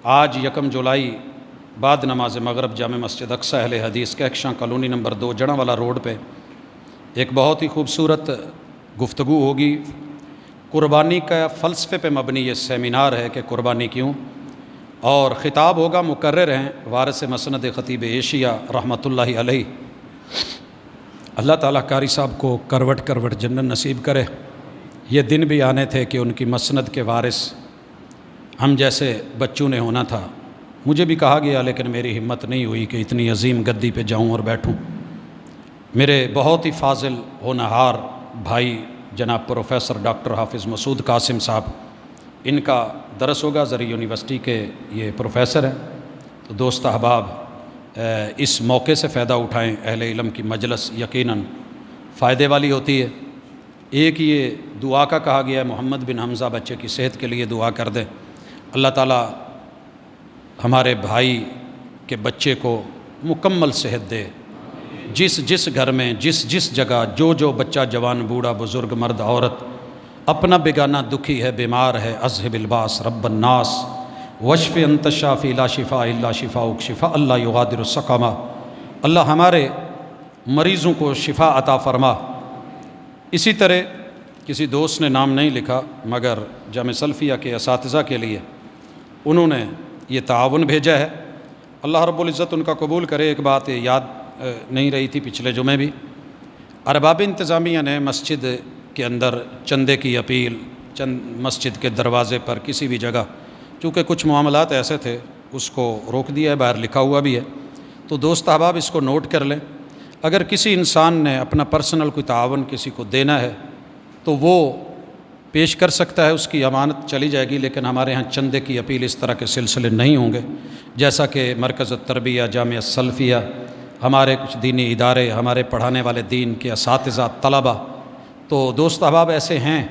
آج 1 جولائی بعد نماز مغرب جامع مسجد اقصیٰ اہل حدیث کہکشاں کالونی نمبر 2 جڑاں والا روڈ پہ ایک بہت ہی خوبصورت گفتگو ہوگی۔ قربانی کا فلسفے پہ مبنی یہ سیمینار ہے کہ قربانی کیوں، اور خطاب ہوگا، مقرر ہیں وارث مسند خطیب ایشیا رحمۃ اللہ علیہ۔ اللہ تعالیٰ قاری صاحب کو کروٹ کروٹ جنت نصیب کرے۔ یہ دن بھی آنے تھے کہ ان کی مسند کے وارث ہم جیسے بچوں نے ہونا تھا۔ مجھے بھی کہا گیا لیکن میری ہمت نہیں ہوئی کہ اتنی عظیم گدی پہ جاؤں اور بیٹھوں۔ میرے بہت ہی فاضل ہونہار بھائی جناب پروفیسر ڈاکٹر حافظ مسعود قاسم صاحب، ان کا درس ہوگا، زرعی یونیورسٹی کے یہ پروفیسر ہیں۔ تو دوست احباب اس موقع سے فائدہ اٹھائیں، اہل علم کی مجلس یقیناً فائدے والی ہوتی ہے۔ ایک یہ دعا کا کہا گیا ہے، محمد بن حمزہ بچے کی صحت کے لیے دعا کر دیں، اللہ تعالیٰ ہمارے بھائی کے بچے کو مکمل صحت دے۔ جس گھر میں جس جگہ جو بچہ جوان بوڑھا بزرگ مرد عورت اپنا بیگانہ دکھی ہے، بیمار ہے، اذہب الباس رب الناس واشف انت الشافی لا شفاء الا شفاؤک شفاء اللہ یغادر السقما۔ اللہ ہمارے مریضوں کو شفا عطا فرما۔ اسی طرح کسی دوست نے نام نہیں لکھا مگر جامع سلفیہ کے اساتذہ کے لیے انہوں نے یہ تعاون بھیجا ہے، اللہ رب العزت ان کا قبول کرے۔ ایک بات یاد نہیں رہی تھی پچھلے جمعے بھی، ارباب انتظامیہ نے مسجد کے اندر چندے کی اپیل، مسجد کے دروازے پر کسی بھی جگہ، چونکہ کچھ معاملات ایسے تھے اس کو روک دیا ہے، باہر لکھا ہوا بھی ہے۔ تو دوست احباب اس کو نوٹ کر لیں، اگر کسی انسان نے اپنا پرسنل کوئی تعاون کسی کو دینا ہے تو وہ پیش کر سکتا ہے، اس کی امانت چلی جائے گی، لیکن ہمارے ہاں چندے کی اپیل اس طرح کے سلسلے نہیں ہوں گے، جیسا کہ مرکز التربیہ جامعہ سلفیہ، ہمارے کچھ دینی ادارے، ہمارے پڑھانے والے دین کے اساتذہ طلبہ۔ تو دوست احباب ایسے ہیں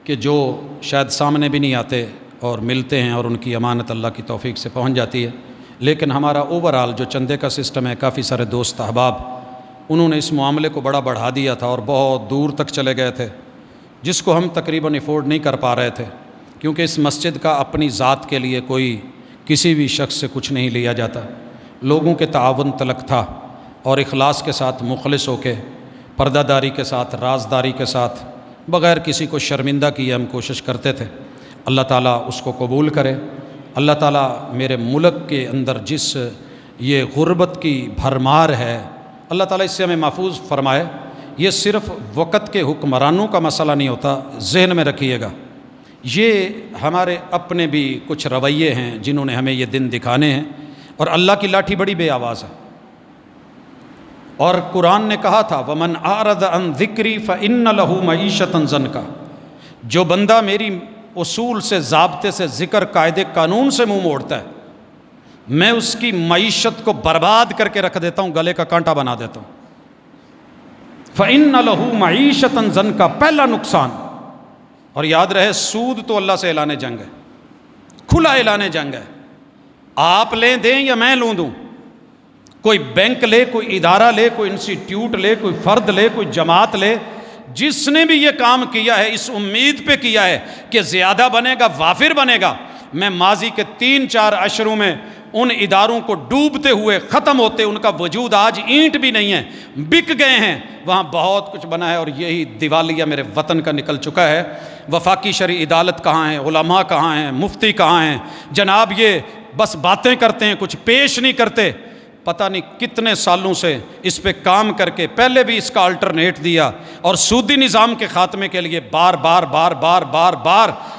کہ جو شاید سامنے بھی نہیں آتے اور ملتے ہیں اور ان کی امانت اللہ کی توفیق سے پہنچ جاتی ہے، لیکن ہمارا اوورآل جو چندے کا سسٹم ہے، کافی سارے دوست احباب انہوں نے اس معاملے کو بڑا بڑھا دیا تھا اور بہت دور تک چلے گئے تھے، جس کو ہم تقریباً افورڈ نہیں کر پا رہے تھے، کیونکہ اس مسجد کا اپنی ذات کے لیے کوئی کسی بھی شخص سے کچھ نہیں لیا جاتا، لوگوں کے تعاون تلک تھا، اور اخلاص کے ساتھ مخلص ہو کے، پردہ داری کے ساتھ، رازداری کے ساتھ، بغیر کسی کو شرمندہ کیے ہم کوشش کرتے تھے۔ اللہ تعالیٰ اس کو قبول کرے۔ اللہ تعالیٰ میرے ملک کے اندر جس یہ غربت کی بھرمار ہے، اللہ تعالیٰ اس سے ہمیں محفوظ فرمائے۔ یہ صرف وقت کے حکمرانوں کا مسئلہ نہیں ہوتا، ذہن میں رکھیے گا، یہ ہمارے اپنے بھی کچھ رویے ہیں جنہوں نے ہمیں یہ دن دکھانے ہیں، اور اللہ کی لاٹھی بڑی بے آواز ہے۔ اور قرآن نے کہا تھا وَمَنْ أَعْرَضَ عَنْ ذِكْرِي فَإِنَّ لَهُ مَعِيشَةً ضَنْكَ، جو بندہ میری اصول سے، ضابطے سے، ذکر، قاعدے، قانون سے منہ موڑتا ہے، میں اس کی معیشت کو برباد کر کے رکھ دیتا ہوں، گلے کا کانٹا بنا دیتا ہوں۔ فَإِنَّ لَهُ مَعِيشَةً ضَنْكَ، پہلا نقصان۔ اور یاد رہے سود تو اللہ سے اعلان جنگ ہے، کھلا اعلان جنگ ہے، آپ لیں دیں یا میں لوں دوں، کوئی بینک لے، کوئی ادارہ لے، کوئی انسٹیٹیوٹ لے، کوئی فرد لے، کوئی جماعت لے، جس نے بھی یہ کام کیا ہے اس امید پہ کیا ہے کہ زیادہ بنے گا، وافر بنے گا۔ میں ماضی کے 3-4 عشروں میں ان اداروں کو ڈوبتے ہوئے، ختم ہوتے، ان کا وجود آج اینٹ بھی نہیں ہے، بک گئے ہیں، وہاں بہت کچھ بنا ہے، اور یہی دیوالیہ میرے وطن کا نکل چکا ہے۔ وفاقی شرعی عدالت کہاں ہیں، علماء کہاں ہیں، مفتی کہاں ہیں؟ جناب یہ بس باتیں کرتے ہیں، کچھ پیش نہیں کرتے۔ پتہ نہیں کتنے سالوں سے اس پہ کام کر کے پہلے بھی اس کا الٹرنیٹ دیا، اور سودی نظام کے خاتمے کے لیے بار بار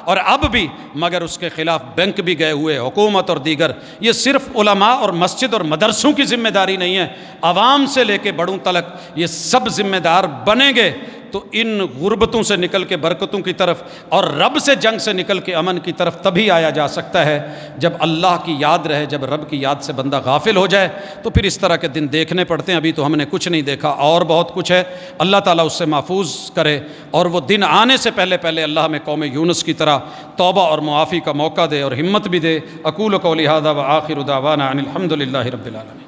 اور اب بھی، مگر اس کے خلاف بینک بھی گئے ہوئے، حکومت اور دیگر۔ یہ صرف علماء اور مسجد اور مدرسوں کی ذمہ داری نہیں ہے، عوام سے لے کے بڑوں تلک یہ سب ذمہ دار بنیں گے تو ان غربتوں سے نکل کے برکتوں کی طرف اور رب سے جنگ سے نکل کے امن کی طرف تبھی آیا جا سکتا ہے جب اللہ کی یاد رہے، جب رب کی یاد سے بندہ غافل ہو جائے تو پھر اس طرح کے دن دیکھنے پڑتے ہیں۔ ابھی تو ہم نے کچھ نہیں دیکھا، اور بہت کچھ ہے، اللہ تعالیٰ اس سے محفوظ کرے، اور وہ دن آنے سے پہلے اللہ ہمیں قوم یونس کی طرح توبہ اور معافی کا موقع دے اور ہمت بھی دے۔ اقول قولی ھذا وآخر دعوانا ان الحمد للہ رب العالمین۔